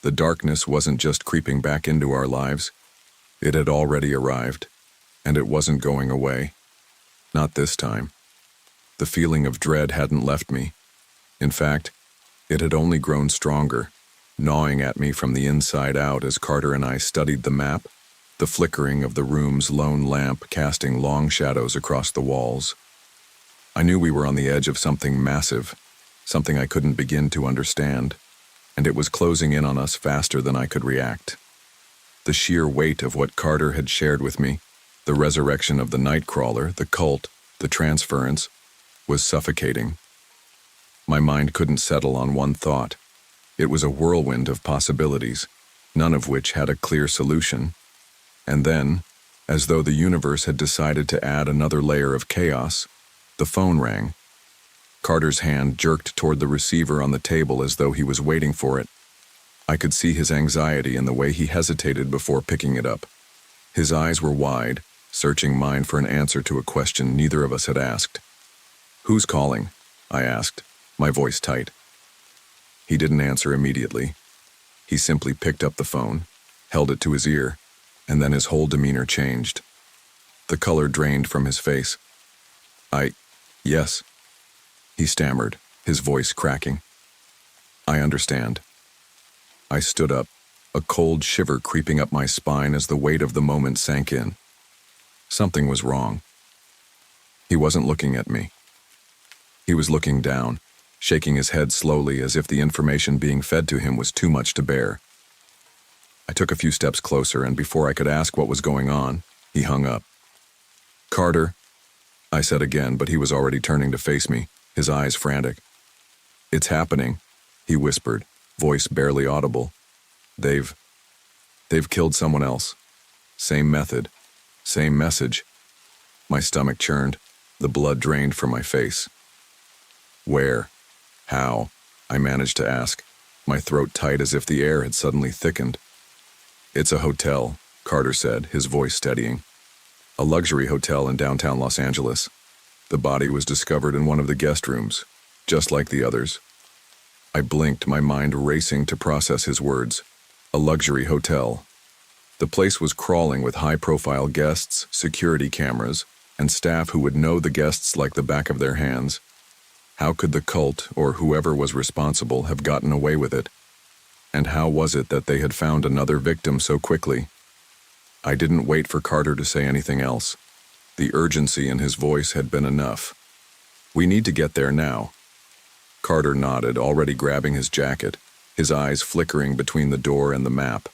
The darkness wasn't just creeping back into our lives. It had already arrived, and it wasn't going away. Not this time. The feeling of dread hadn't left me. In fact, it had only grown stronger, gnawing at me from the inside out as Carter and I studied the map, the flickering of the room's lone lamp casting long shadows across the walls. I knew we were on the edge of something massive, something I couldn't begin to understand, and it was closing in on us faster than I could react. The sheer weight of what Carter had shared with me, the resurrection of the Nightcrawler, the cult, the transference, was suffocating. My mind couldn't settle on one thought. It was a whirlwind of possibilities, none of which had a clear solution. And then, as though the universe had decided to add another layer of chaos, the phone rang. Carter's hand jerked toward the receiver on the table as though he was waiting for it. I could see his anxiety in the way he hesitated before picking it up. His eyes were wide, searching mine for an answer to a question neither of us had asked. "Who's calling?" I asked, my voice tight. He didn't answer immediately. He simply picked up the phone, held it to his ear, and then his whole demeanor changed. The color drained from his face. Yes, he stammered, his voice cracking. "I understand." I stood up, a cold shiver creeping up my spine as the weight of the moment sank in. Something was wrong. He wasn't looking at me. He was looking down, shaking his head slowly as if the information being fed to him was too much to bear. I took a few steps closer, and before I could ask what was going on, he hung up. "Carter," I said again, but he was already turning to face me, his eyes frantic. "It's happening," he whispered, voice barely audible. They've killed someone else. Same method, same message." My stomach churned, the blood drained from my face. "Where? How?" I managed to ask, my throat tight as if the air had suddenly thickened. "It's a hotel," Carter said, his voice steadying. "A luxury hotel in downtown Los Angeles. The body was discovered in one of the guest rooms, just like the others." I blinked, my mind racing to process his words. A luxury hotel. The place was crawling with high-profile guests, security cameras, and staff who would know the guests like the back of their hands. How could the cult, or whoever was responsible, have gotten away with it? And how was it that they had found another victim so quickly? I didn't wait for Carter to say anything else. The urgency in his voice had been enough. "We need to get there now." Carter nodded, already grabbing his jacket, his eyes flickering between the door and the map.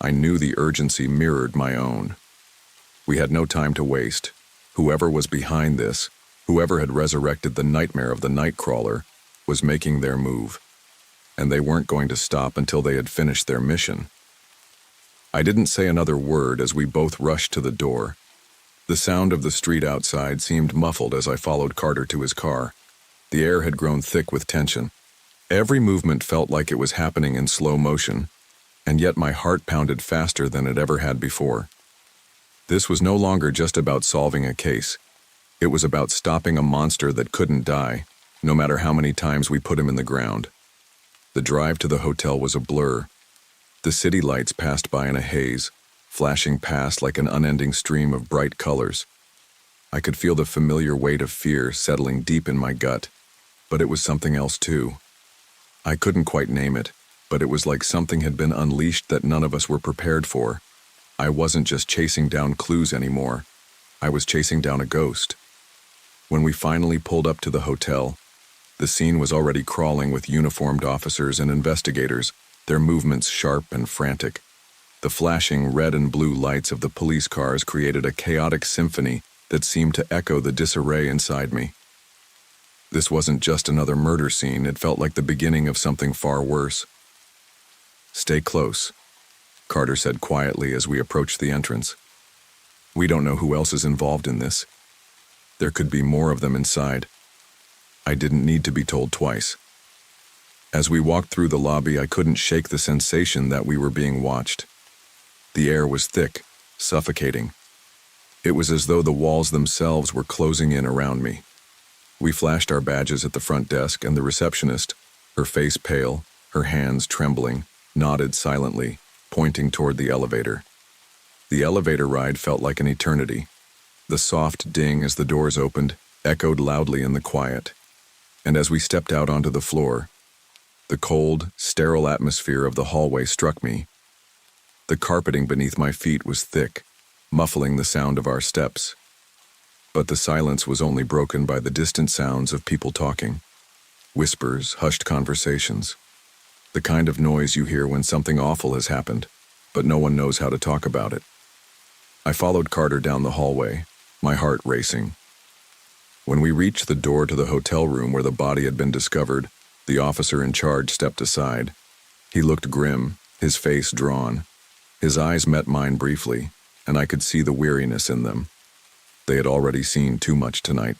I knew the urgency mirrored my own. We had no time to waste. Whoever was behind this, whoever had resurrected the nightmare of the Nightcrawler, was making their move. And they weren't going to stop until they had finished their mission. I didn't say another word as we both rushed to the door. The sound of the street outside seemed muffled as I followed Carter to his car. The air had grown thick with tension. Every movement felt like it was happening in slow motion, and yet my heart pounded faster than it ever had before. This was no longer just about solving a case. It was about stopping a monster that couldn't die, no matter how many times we put him in the ground. The drive to the hotel was a blur. The city lights passed by in a haze, flashing past like an unending stream of bright colors. I could feel the familiar weight of fear settling deep in my gut, but it was something else too. I couldn't quite name it, but it was like something had been unleashed that none of us were prepared for. I wasn't just chasing down clues anymore. I was chasing down a ghost. When we finally pulled up to the hotel, the scene was already crawling with uniformed officers and investigators, their movements sharp and frantic. The flashing red and blue lights of the police cars created a chaotic symphony that seemed to echo the disarray inside me. This wasn't just another murder scene, it felt like the beginning of something far worse. "Stay close," Carter said quietly as we approached the entrance. "We don't know who else is involved in this. There could be more of them inside." I didn't need to be told twice. As we walked through the lobby, I couldn't shake the sensation that we were being watched. The air was thick, suffocating. It was as though the walls themselves were closing in around me. We flashed our badges at the front desk, and the receptionist, her face pale, her hands trembling, nodded silently, pointing toward the elevator. The elevator ride felt like an eternity. The soft ding as the doors opened echoed loudly in the quiet. And as we stepped out onto the floor, the cold, sterile atmosphere of the hallway struck me. The carpeting beneath my feet was thick, muffling the sound of our steps. But the silence was only broken by the distant sounds of people talking. Whispers, hushed conversations. The kind of noise you hear when something awful has happened, but no one knows how to talk about it. I followed Carter down the hallway, my heart racing. When we reached the door to the hotel room where the body had been discovered, the officer in charge stepped aside. He looked grim, his face drawn. His eyes met mine briefly, and I could see the weariness in them. They had already seen too much tonight.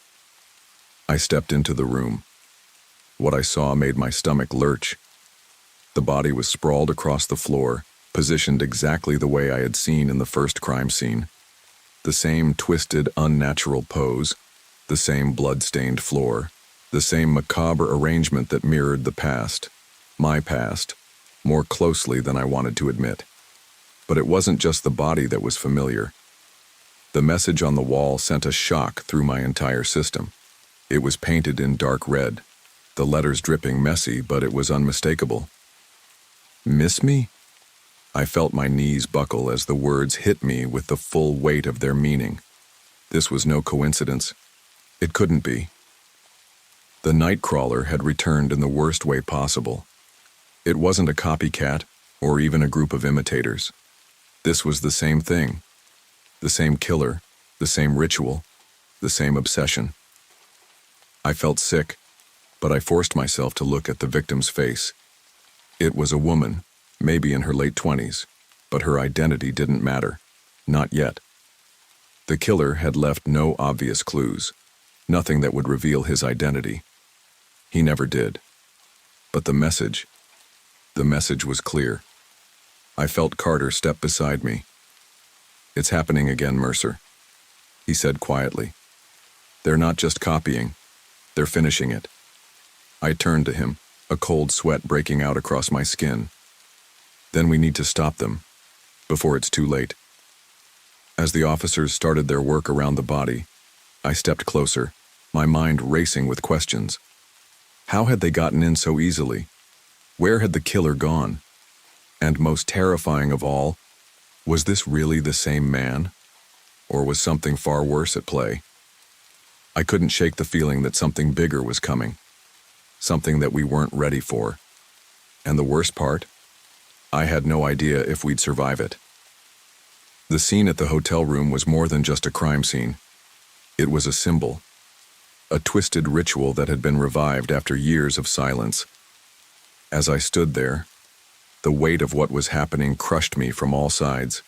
I stepped into the room. What I saw made my stomach lurch. The body was sprawled across the floor, positioned exactly the way I had seen in the first crime scene. The same twisted, unnatural pose, the same blood-stained floor, the same macabre arrangement that mirrored the past, my past, more closely than I wanted to admit. But it wasn't just the body that was familiar. The message on the wall sent a shock through my entire system. It was painted in dark red, the letters dripping messy, but it was unmistakable. "Miss me?" I felt my knees buckle as the words hit me with the full weight of their meaning. This was no coincidence. It couldn't be. The Nightcrawler had returned in the worst way possible. It wasn't a copycat or even a group of imitators. This was the same thing. The same killer, the same ritual, the same obsession. I felt sick, but I forced myself to look at the victim's face. It was a woman, maybe in her late 20s, but her identity didn't matter. Not yet. The killer had left no obvious clues, nothing that would reveal his identity. He never did. But the message was clear. I felt Carter step beside me. "It's happening again, Mercer," he said quietly. "They're not just copying, they're finishing it." I turned to him, a cold sweat breaking out across my skin. "Then we need to stop them, before it's too late." As the officers started their work around the body, I stepped closer, my mind racing with questions. How had they gotten in so easily? Where had the killer gone? And most terrifying of all, was this really the same man? Or was something far worse at play? I couldn't shake the feeling that something bigger was coming. Something that we weren't ready for. And the worst part? I had no idea if we'd survive it. The scene at the hotel room was more than just a crime scene. It was a symbol. A twisted ritual that had been revived after years of silence. As I stood there, the weight of what was happening crushed me from all sides.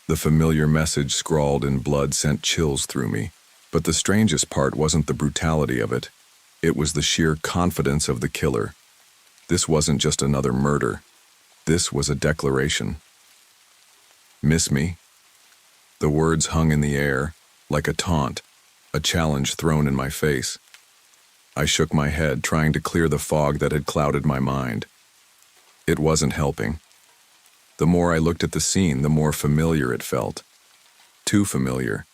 The familiar message scrawled in blood sent chills through me, but the strangest part wasn't the brutality of it. It was the sheer confidence of the killer. This wasn't just another murder. This was a declaration. "Miss me?" The words hung in the air, like a taunt, a challenge thrown in my face. I shook my head, trying to clear the fog that had clouded my mind. It wasn't helping. The more I looked at the scene, the more familiar it felt. Too familiar.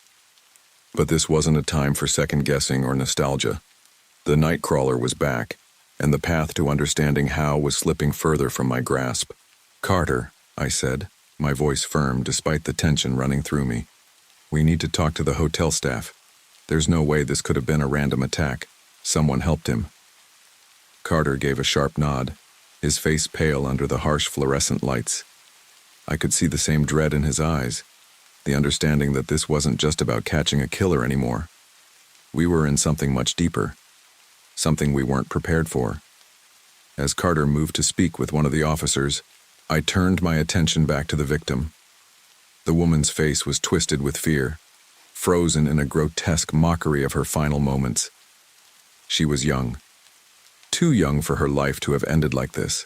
But this wasn't a time for second-guessing or nostalgia. The Nightcrawler was back, and the path to understanding how was slipping further from my grasp. "Carter," I said, my voice firm despite the tension running through me. "We need to talk to the hotel staff. There's no way this could have been a random attack. Someone helped him." Carter gave a sharp nod, his face pale under the harsh fluorescent lights. I could see the same dread in his eyes, the understanding that this wasn't just about catching a killer anymore. We were in something much deeper, something we weren't prepared for. As Carter moved to speak with one of the officers, I turned my attention back to the victim. The woman's face was twisted with fear, frozen in a grotesque mockery of her final moments. She was young, too young for her life to have ended like this.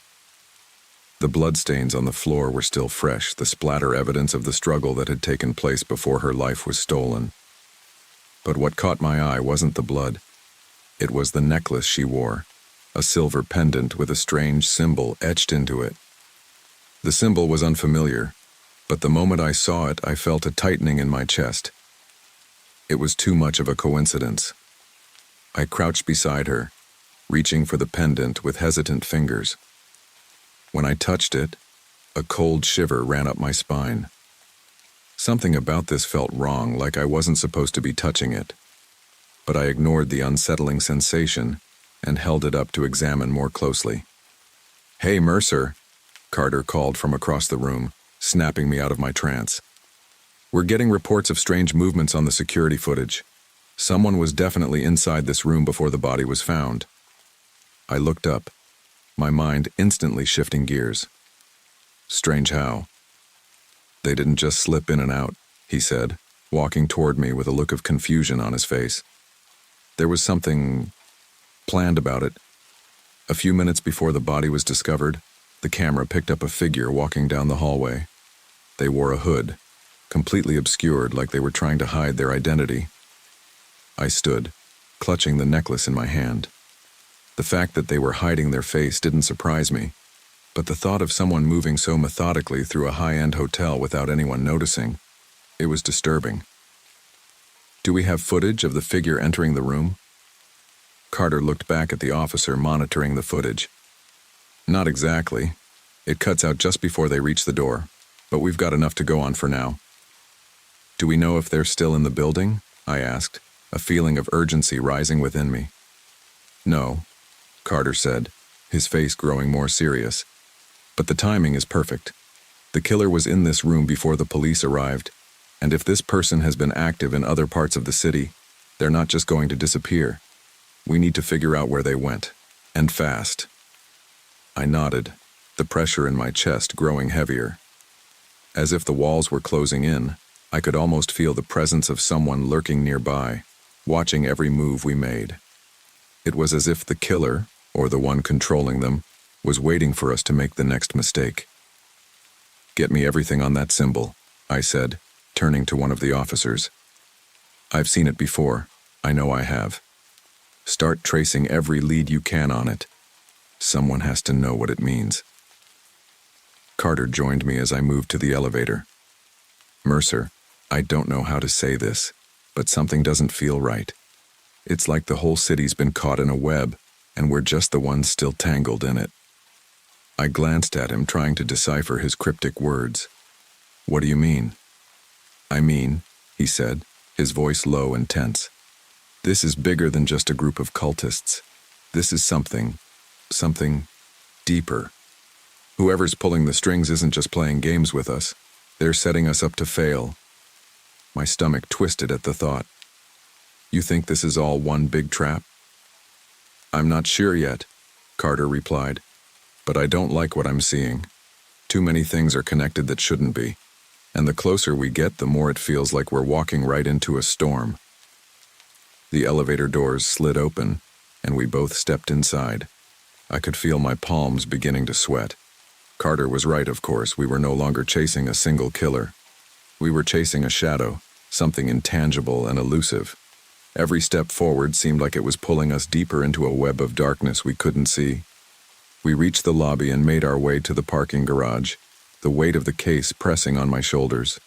The bloodstains on the floor were still fresh, the splatter evidence of the struggle that had taken place before her life was stolen. But what caught my eye wasn't the blood. It was the necklace she wore, a silver pendant with a strange symbol etched into it. The symbol was unfamiliar, but the moment I saw it, I felt a tightening in my chest. It was too much of a coincidence. I crouched beside her, reaching for the pendant with hesitant fingers. When I touched it, a cold shiver ran up my spine. Something about this felt wrong, like I wasn't supposed to be touching it. But I ignored the unsettling sensation and held it up to examine more closely. "Hey, Mercer," Carter called from across the room, snapping me out of my trance. "We're getting reports of strange movements on the security footage. Someone was definitely inside this room before the body was found." I looked up, my mind instantly shifting gears. "Strange how?" "They didn't just slip in and out," he said, walking toward me with a look of confusion on his face. "There was something planned about it. A few minutes before the body was discovered, the camera picked up a figure walking down the hallway. They wore a hood, completely obscured, like they were trying to hide their identity." I stood, clutching the necklace in my hand. The fact that they were hiding their face didn't surprise me, but the thought of someone moving so methodically through a high-end hotel without anyone noticing, it was disturbing. "Do we have footage of the figure entering the room?" Carter looked back at the officer monitoring the footage. "Not exactly. It cuts out just before they reach the door, but we've got enough to go on for now." "Do we know if they're still in the building?" I asked, a feeling of urgency rising within me. "No," Carter said, his face growing more serious. "But the timing is perfect. The killer was in this room before the police arrived, and if this person has been active in other parts of the city, they're not just going to disappear. We need to figure out where they went, and fast." I nodded, the pressure in my chest growing heavier. As if the walls were closing in, I could almost feel the presence of someone lurking nearby, watching every move we made. It was as if the killer, or the one controlling them, was waiting for us to make the next mistake. "Get me everything on that symbol," I said, turning to one of the officers. "I've seen it before. I know I have. Start tracing every lead you can on it. Someone has to know what it means." Carter joined me as I moved to the elevator. "Mercer, I don't know how to say this, but something doesn't feel right. It's like the whole city's been caught in a web, and we're just the ones still tangled in it." I glanced at him, trying to decipher his cryptic words. "What do you mean?" "I mean," he said, his voice low and tense, "this is bigger than just a group of cultists. This is something deeper. Whoever's pulling the strings isn't just playing games with us. They're setting us up to fail." My stomach twisted at the thought. "You think this is all one big trap?" "I'm not sure yet," Carter replied, "but I don't like what I'm seeing. Too many things are connected that shouldn't be, and the closer we get, the more it feels like we're walking right into a storm." The elevator doors slid open, and we both stepped inside. I could feel my palms beginning to sweat. Carter was right, of course. We were no longer chasing a single killer. We were chasing a shadow, something intangible and elusive. Every step forward seemed like it was pulling us deeper into a web of darkness we couldn't see. We reached the lobby and made our way to the parking garage, the weight of the case pressing on my shoulders.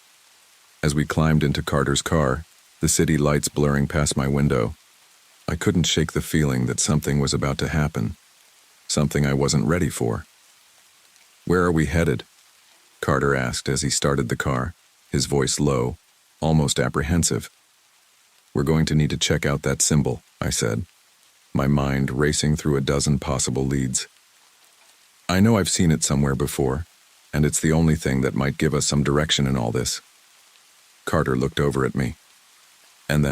As we climbed into Carter's car, the city lights blurring past my window. I couldn't shake the feeling that something was about to happen, something I wasn't ready for. "Where are we headed?" Carter asked as he started the car, his voice low, almost apprehensive. "We're going to need to check out that symbol," I said, my mind racing through a dozen possible leads. "I know I've seen it somewhere before, and it's the only thing that might give us some direction in all this." Carter looked over at me. And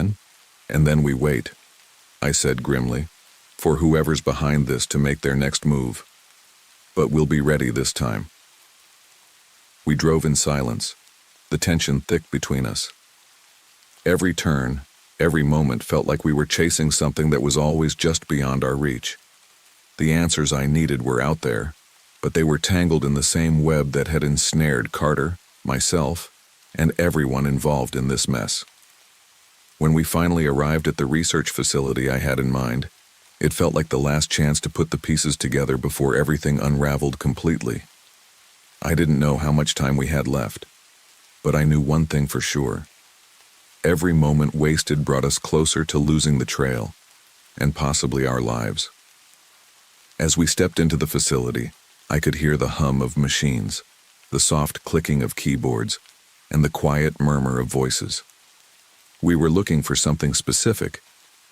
then we wait," I said grimly, "for whoever's behind this to make their next move. But we'll be ready this time." We drove in silence, the tension thick between us. Every turn, every moment felt like we were chasing something that was always just beyond our reach. The answers I needed were out there, but they were tangled in the same web that had ensnared Carter, myself, and everyone involved in this mess. When we finally arrived at the research facility I had in mind, it felt like the last chance to put the pieces together before everything unraveled completely. I didn't know how much time we had left, but I knew one thing for sure. Every moment wasted brought us closer to losing the trail, and possibly our lives. As we stepped into the facility, I could hear the hum of machines, the soft clicking of keyboards, and the quiet murmur of voices. We were looking for something specific,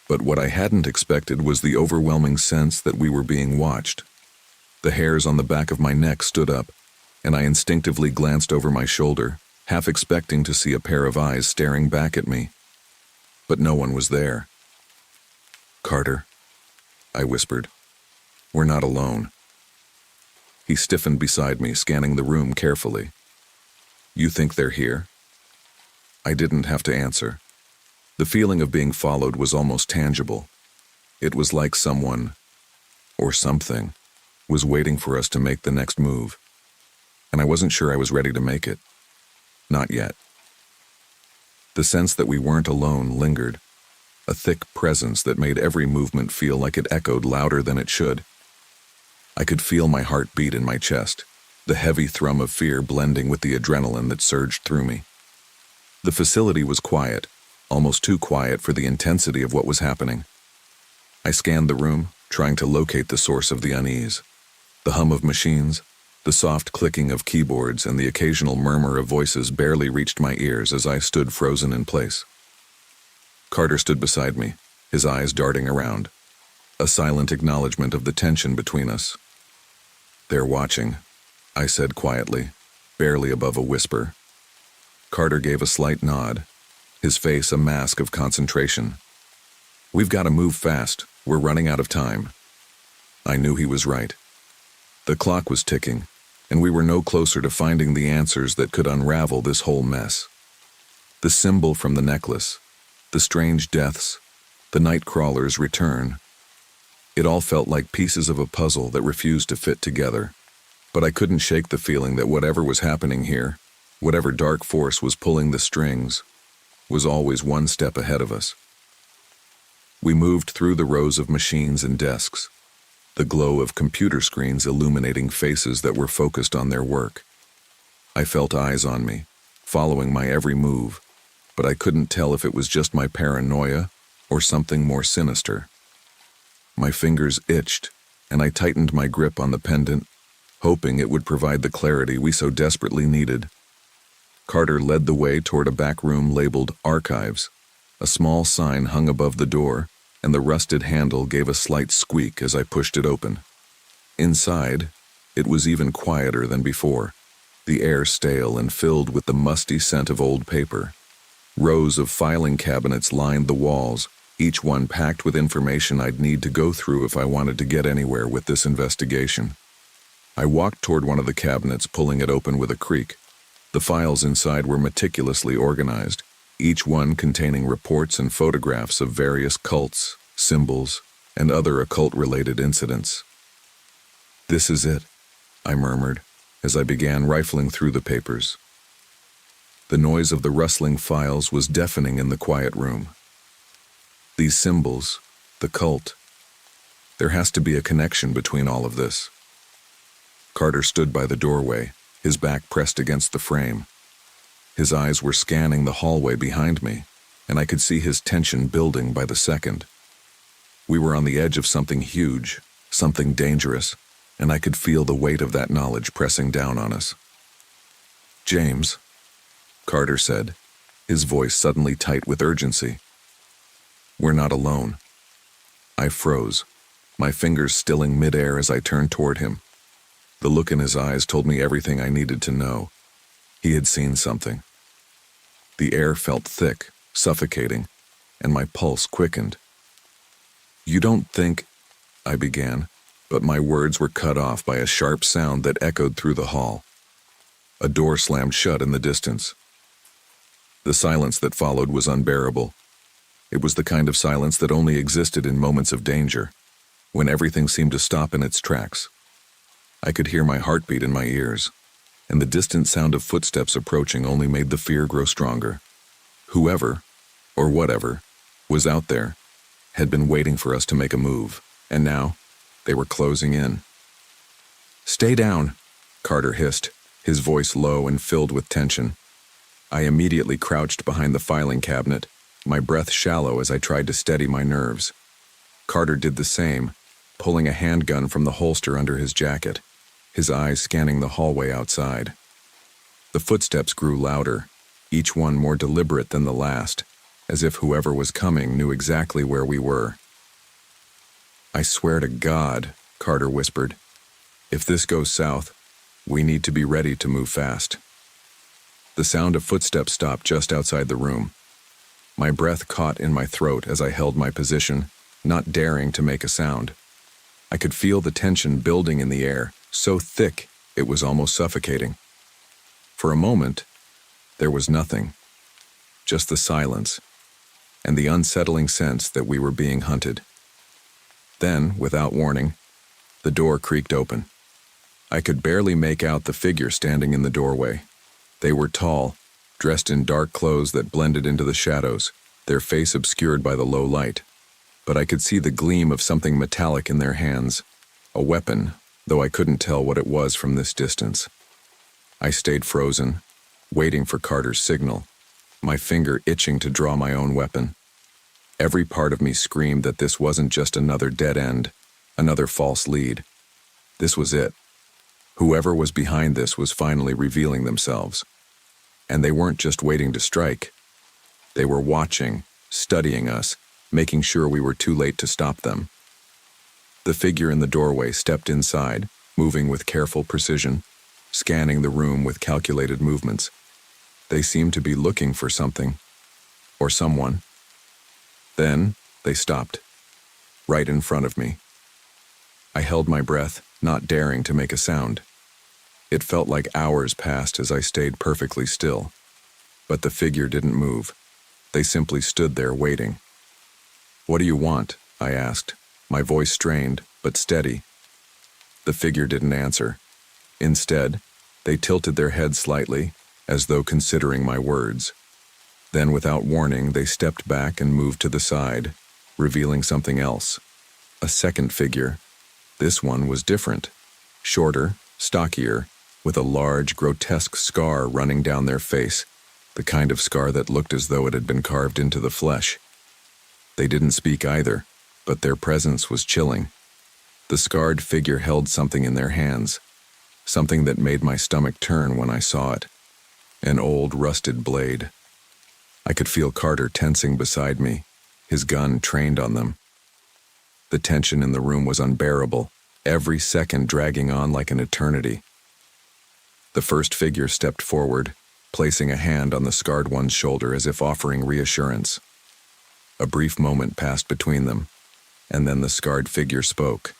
but what I hadn't expected was the overwhelming sense that we were being watched. The hairs on the back of my neck stood up, and I instinctively glanced over my shoulder, half expecting to see a pair of eyes staring back at me. But no one was there. "Carter," I whispered, "we're not alone." He stiffened beside me, scanning the room carefully. "You think they're here?" I didn't have to answer. The feeling of being followed was almost tangible. It was like someone, or something, was waiting for us to make the next move. And I wasn't sure I was ready to make it. Not yet. The sense that we weren't alone lingered, a thick presence that made every movement feel like it echoed louder than it should. I could feel my heart beat in my chest, the heavy thrum of fear blending with the adrenaline that surged through me. The facility was quiet, almost too quiet for the intensity of what was happening. I scanned the room, trying to locate the source of the unease. The hum of machines, the soft clicking of keyboards, and the occasional murmur of voices barely reached my ears as I stood frozen in place. Carter stood beside me, his eyes darting around, a silent acknowledgement of the tension between us. "They're watching," I said quietly, barely above a whisper. Carter gave a slight nod, his face a mask of concentration. "We've got to move fast. We're running out of time." I knew he was right. The clock was ticking, and we were no closer to finding the answers that could unravel this whole mess. The symbol from the necklace, the strange deaths, the night crawler's return. It all felt like pieces of a puzzle that refused to fit together. But I couldn't shake the feeling that whatever was happening here, whatever dark force was pulling the strings, was always one step ahead of us. We moved through the rows of machines and desks, the glow of computer screens illuminating faces that were focused on their work. I felt eyes on me, following my every move, but I couldn't tell if it was just my paranoia or something more sinister. My fingers itched, and I tightened my grip on the pendant, hoping it would provide the clarity we so desperately needed. Carter led the way toward a back room labeled Archives. A small sign hung above the door, and the rusted handle gave a slight squeak as I pushed it open. Inside, it was even quieter than before, the air stale and filled with the musty scent of old paper. Rows of filing cabinets lined the walls, each one packed with information I'd need to go through if I wanted to get anywhere with this investigation. I walked toward one of the cabinets, pulling it open with a creak. The files inside were meticulously organized, each one containing reports and photographs of various cults, symbols, and other occult-related incidents. "This is it," I murmured, as I began rifling through the papers. The noise of the rustling files was deafening in the quiet room. These symbols, the cult, there has to be a connection between all of this. Carter stood by the doorway, his back pressed against the frame. His eyes were scanning the hallway behind me, and I could see his tension building by the second. We were on the edge of something huge, something dangerous, and I could feel the weight of that knowledge pressing down on us. "James," Carter said, his voice suddenly tight with urgency. "We're not alone." I froze, my fingers stilling midair as I turned toward him. The look in his eyes told me everything I needed to know. He had seen something. The air felt thick, suffocating, and my pulse quickened. "You don't think—" I began, but my words were cut off by a sharp sound that echoed through the hall. A door slammed shut in the distance. The silence that followed was unbearable. It was the kind of silence that only existed in moments of danger, when everything seemed to stop in its tracks. I could hear my heartbeat in my ears, and the distant sound of footsteps approaching only made the fear grow stronger. Whoever, or whatever, was out there had been waiting for us to make a move, and now they were closing in. "Stay down," Carter hissed, his voice low and filled with tension. I immediately crouched behind the filing cabinet, my breath shallow as I tried to steady my nerves. Carter did the same, pulling a handgun from the holster under his jacket, his eyes scanning the hallway outside. The footsteps grew louder, each one more deliberate than the last, as if whoever was coming knew exactly where we were. "I swear to God," Carter whispered, "if this goes south, we need to be ready to move fast." The sound of footsteps stopped just outside the room. My breath caught in my throat as I held my position, not daring to make a sound. I could feel the tension building in the air, so thick it was almost suffocating. For a moment, there was nothing, just the silence, and the unsettling sense that we were being hunted. Then, without warning, the door creaked open. I could barely make out the figure standing in the doorway. They were tall, dressed in dark clothes that blended into the shadows, their face obscured by the low light. But I could see the gleam of something metallic in their hands, a weapon, though I couldn't tell what it was from this distance. I stayed frozen, waiting for Carter's signal, my finger itching to draw my own weapon. Every part of me screamed that this wasn't just another dead end, another false lead. This was it. Whoever was behind this was finally revealing themselves. And they weren't just waiting to strike. They were watching, studying us, making sure we were too late to stop them. The figure in the doorway stepped inside, moving with careful precision, scanning the room with calculated movements. They seemed to be looking for something, or someone. Then they stopped, right in front of me. I held my breath, not daring to make a sound. It felt like hours passed as I stayed perfectly still. But the figure didn't move. They simply stood there waiting. "What do you want?" I asked, my voice strained, but steady. The figure didn't answer. Instead, they tilted their heads slightly, as though considering my words. Then, without warning, they stepped back and moved to the side, revealing something else. A second figure. This one was different. Shorter, stockier, with a large, grotesque scar running down their face, the kind of scar that looked as though it had been carved into the flesh. They didn't speak either, but their presence was chilling. The scarred figure held something in their hands, something that made my stomach turn when I saw it. An old, rusted blade. I could feel Carter tensing beside me, his gun trained on them. The tension in the room was unbearable, every second dragging on like an eternity. The first figure stepped forward, placing a hand on the scarred one's shoulder as if offering reassurance. A brief moment passed between them, and then the scarred figure spoke.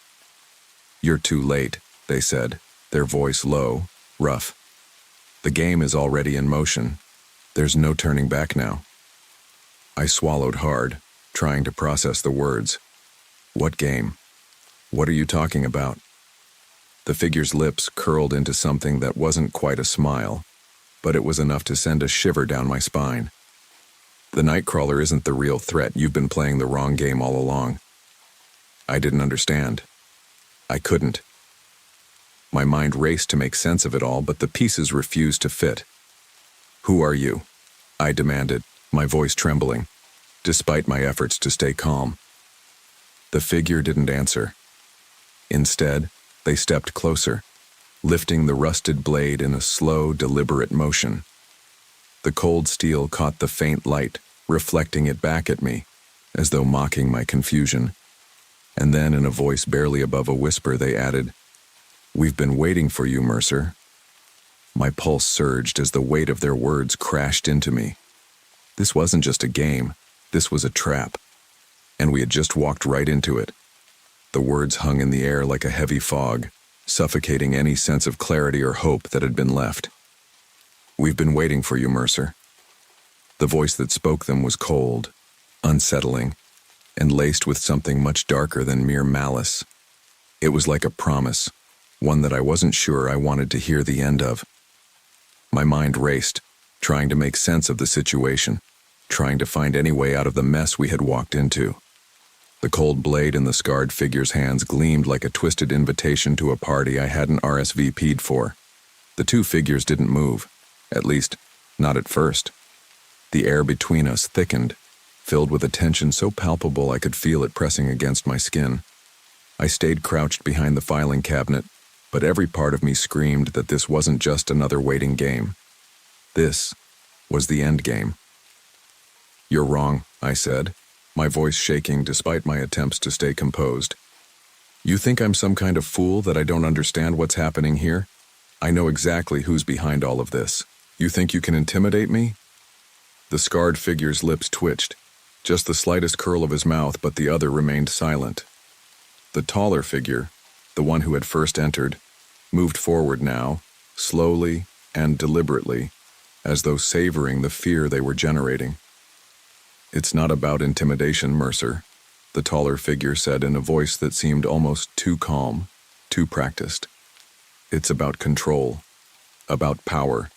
"You're too late," they said, their voice low, rough. "The game is already in motion. There's no turning back now." I swallowed hard, trying to process the words. What game? What are you talking about? The figure's lips curled into something that wasn't quite a smile, but it was enough to send a shiver down my spine. "The Nightcrawler isn't the real threat. You've been playing the wrong game all along." I didn't understand. I couldn't. My mind raced to make sense of it all, but the pieces refused to fit. "Who are you?" I demanded, my voice trembling. despite my efforts to stay calm. The figure didn't answer. Instead, they stepped closer, lifting the rusted blade in a slow, deliberate motion. The cold steel caught the faint light, reflecting it back at me, as though mocking my confusion. And then, in a voice barely above a whisper, they added, "We've been waiting for you, Mercer." My pulse surged as the weight of their words crashed into me. This wasn't just a game, this was a trap. And we had just walked right into it. The words hung in the air like a heavy fog, suffocating any sense of clarity or hope that had been left. "We've been waiting for you, Mercer." The voice that spoke them was cold, unsettling, and laced with something much darker than mere malice. It was like a promise, one that I wasn't sure I wanted to hear the end of. My mind raced, trying to make sense of the situation, trying to find any way out of the mess we had walked into. The cold blade in the scarred figure's hands gleamed like a twisted invitation to a party I hadn't RSVP'd for. The two figures didn't move, at least, not at first. The air between us thickened, filled with a tension so palpable I could feel it pressing against my skin. I stayed crouched behind the filing cabinet, but every part of me screamed that this wasn't just another waiting game. This was the end game. "You're wrong," I said, my voice shaking despite my attempts to stay composed. "You think I'm some kind of fool that I don't understand what's happening here? I know exactly who's behind all of this. You think you can intimidate me?" The scarred figure's lips twitched, just the slightest curl of his mouth, but the other remained silent. The taller figure, the one who had first entered, moved forward now, slowly and deliberately, as though savoring the fear they were generating. "It's not about intimidation, Mercer," the taller figure said in a voice that seemed almost too calm, too practiced. "It's about control, about power.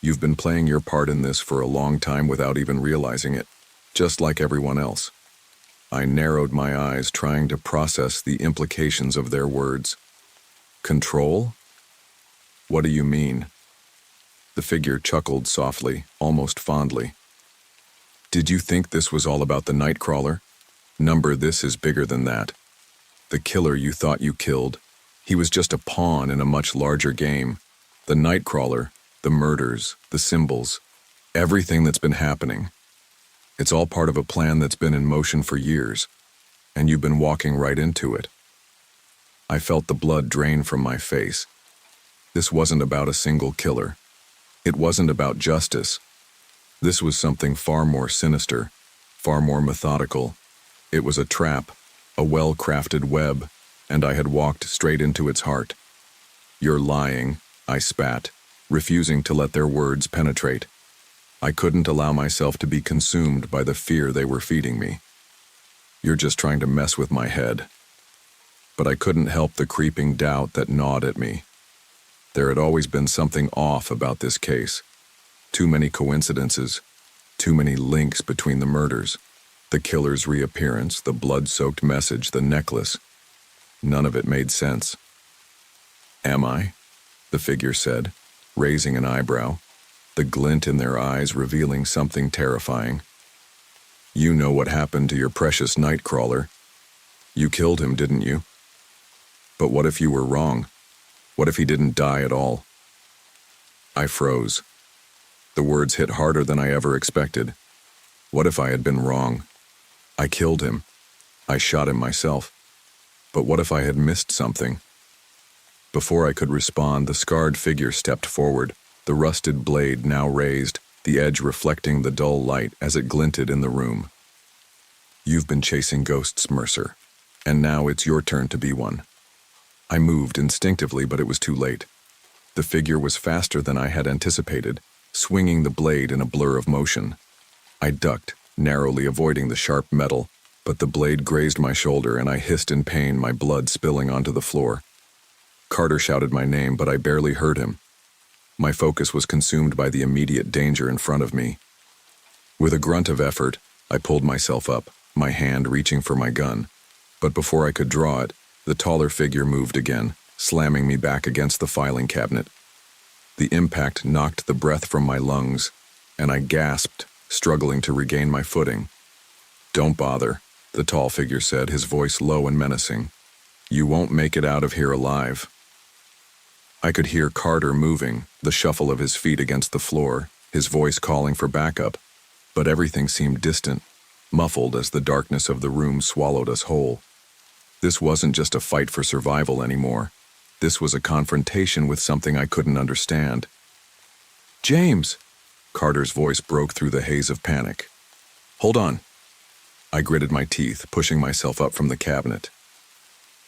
You've been playing your part in this for a long time without even realizing it, just like everyone else." I narrowed my eyes, trying to process the implications of their words. "Control? What do you mean?" The figure chuckled softly, almost fondly. "Did you think this was all about the Nightcrawler? Number, this is bigger than that. The killer you thought you killed, he was just a pawn in a much larger game. The Nightcrawler, the murders, the symbols, everything that's been happening. It's all part of a plan that's been in motion for years, and you've been walking right into it." I felt the blood drain from my face. This wasn't about a single killer. It wasn't about justice. This was something far more sinister, far more methodical. It was a trap, a well-crafted web, and I had walked straight into its heart. "You're lying," I spat, refusing to let their words penetrate. I couldn't allow myself to be consumed by the fear they were feeding me. "You're just trying to mess with my head." But I couldn't help the creeping doubt that gnawed at me. There had always been something off about this case. Too many coincidences, too many links between the murders, the killer's reappearance, the blood-soaked message, the necklace. None of it made sense. "Am I?" the figure said, raising an eyebrow, the glint in their eyes revealing something terrifying. "You know what happened to your precious Nightcrawler. You killed him, didn't you? But what if you were wrong? What if he didn't die at all?" I froze. The words hit harder than I ever expected. What if I had been wrong? I killed him. I shot him myself. But what if I had missed something? Before I could respond, the scarred figure stepped forward, the rusted blade now raised, the edge reflecting the dull light as it glinted in the room. "You've been chasing ghosts, Mercer, and now it's your turn to be one." I moved instinctively, but it was too late. The figure was faster than I had anticipated, swinging the blade in a blur of motion. I ducked, narrowly avoiding the sharp metal, but the blade grazed my shoulder and I hissed in pain, my blood spilling onto the floor. Carter shouted my name, but I barely heard him. My focus was consumed by the immediate danger in front of me. With a grunt of effort, I pulled myself up, my hand reaching for my gun. But before I could draw it, the taller figure moved again, slamming me back against the filing cabinet. The impact knocked the breath from my lungs, and I gasped, struggling to regain my footing. "Don't bother," the tall figure said, his voice low and menacing. "You won't make it out of here alive." I could hear Carter moving, the shuffle of his feet against the floor, his voice calling for backup, but everything seemed distant, muffled as the darkness of the room swallowed us whole. This wasn't just a fight for survival anymore. This was a confrontation with something I couldn't understand. "James!" Carter's voice broke through the haze of panic. "Hold on." I gritted my teeth, pushing myself up from the cabinet.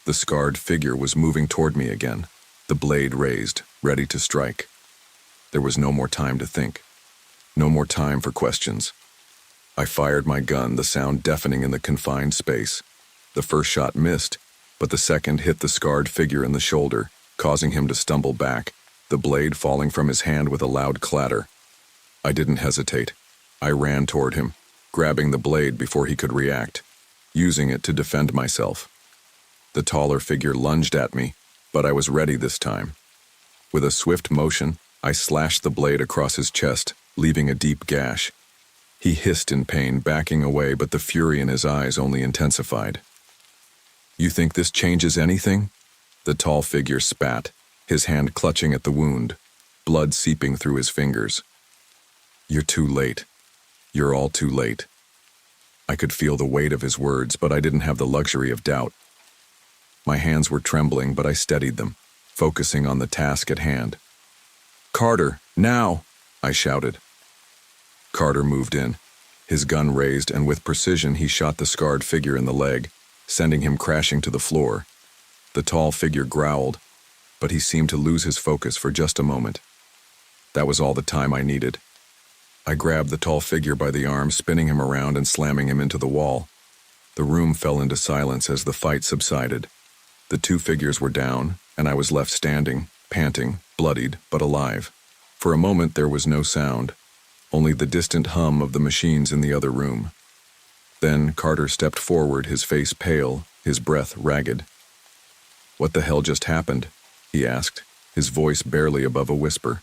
The scarred figure was moving toward me again, the blade raised, ready to strike. There was no more time to think. No more time for questions. I fired my gun, the sound deafening in the confined space. The first shot missed, but the second hit the scarred figure in the shoulder, causing him to stumble back, the blade falling from his hand with a loud clatter. I didn't hesitate. I ran toward him, grabbing the blade before he could react, using it to defend myself. The taller figure lunged at me, but I was ready this time. With a swift motion, I slashed the blade across his chest, leaving a deep gash. He hissed in pain, backing away, but the fury in his eyes only intensified. "You think this changes anything?" The tall figure spat, his hand clutching at the wound, blood seeping through his fingers. "You're too late. You're all too late." I could feel the weight of his words, but I didn't have the luxury of doubt. My hands were trembling, but I steadied them, focusing on the task at hand. "Carter, now!" I shouted. Carter moved in, his gun raised, and with precision he shot the scarred figure in the leg, sending him crashing to the floor. The tall figure growled, but he seemed to lose his focus for just a moment. That was all the time I needed. I grabbed the tall figure by the arm, spinning him around and slamming him into the wall. The room fell into silence as the fight subsided. The two figures were down, and I was left standing, panting, bloodied, but alive. For a moment there was no sound, only the distant hum of the machines in the other room. Then Carter stepped forward, his face pale, his breath ragged. "What the hell just happened?" he asked, his voice barely above a whisper.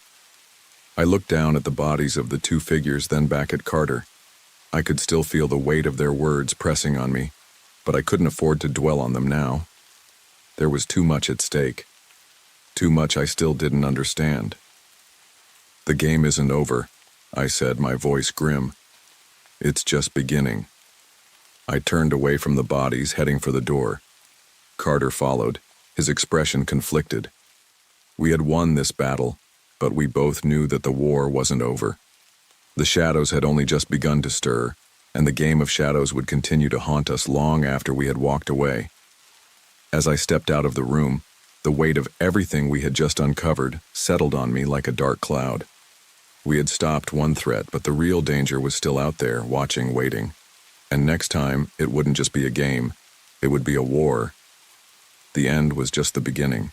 I looked down at the bodies of the two figures, then back at Carter. I could still feel the weight of their words pressing on me, but I couldn't afford to dwell on them now. There was too much at stake. Too much I still didn't understand. "The game isn't over," I said, my voice grim. "It's just beginning." I turned away from the bodies, heading for the door. Carter followed, his expression conflicted. We had won this battle, but we both knew that the war wasn't over. The shadows had only just begun to stir, and the game of shadows would continue to haunt us long after we had walked away. As I stepped out of the room, the weight of everything we had just uncovered settled on me like a dark cloud. We had stopped one threat, but the real danger was still out there, watching, waiting. And next time, it wouldn't just be a game, it would be a war. The end was just the beginning.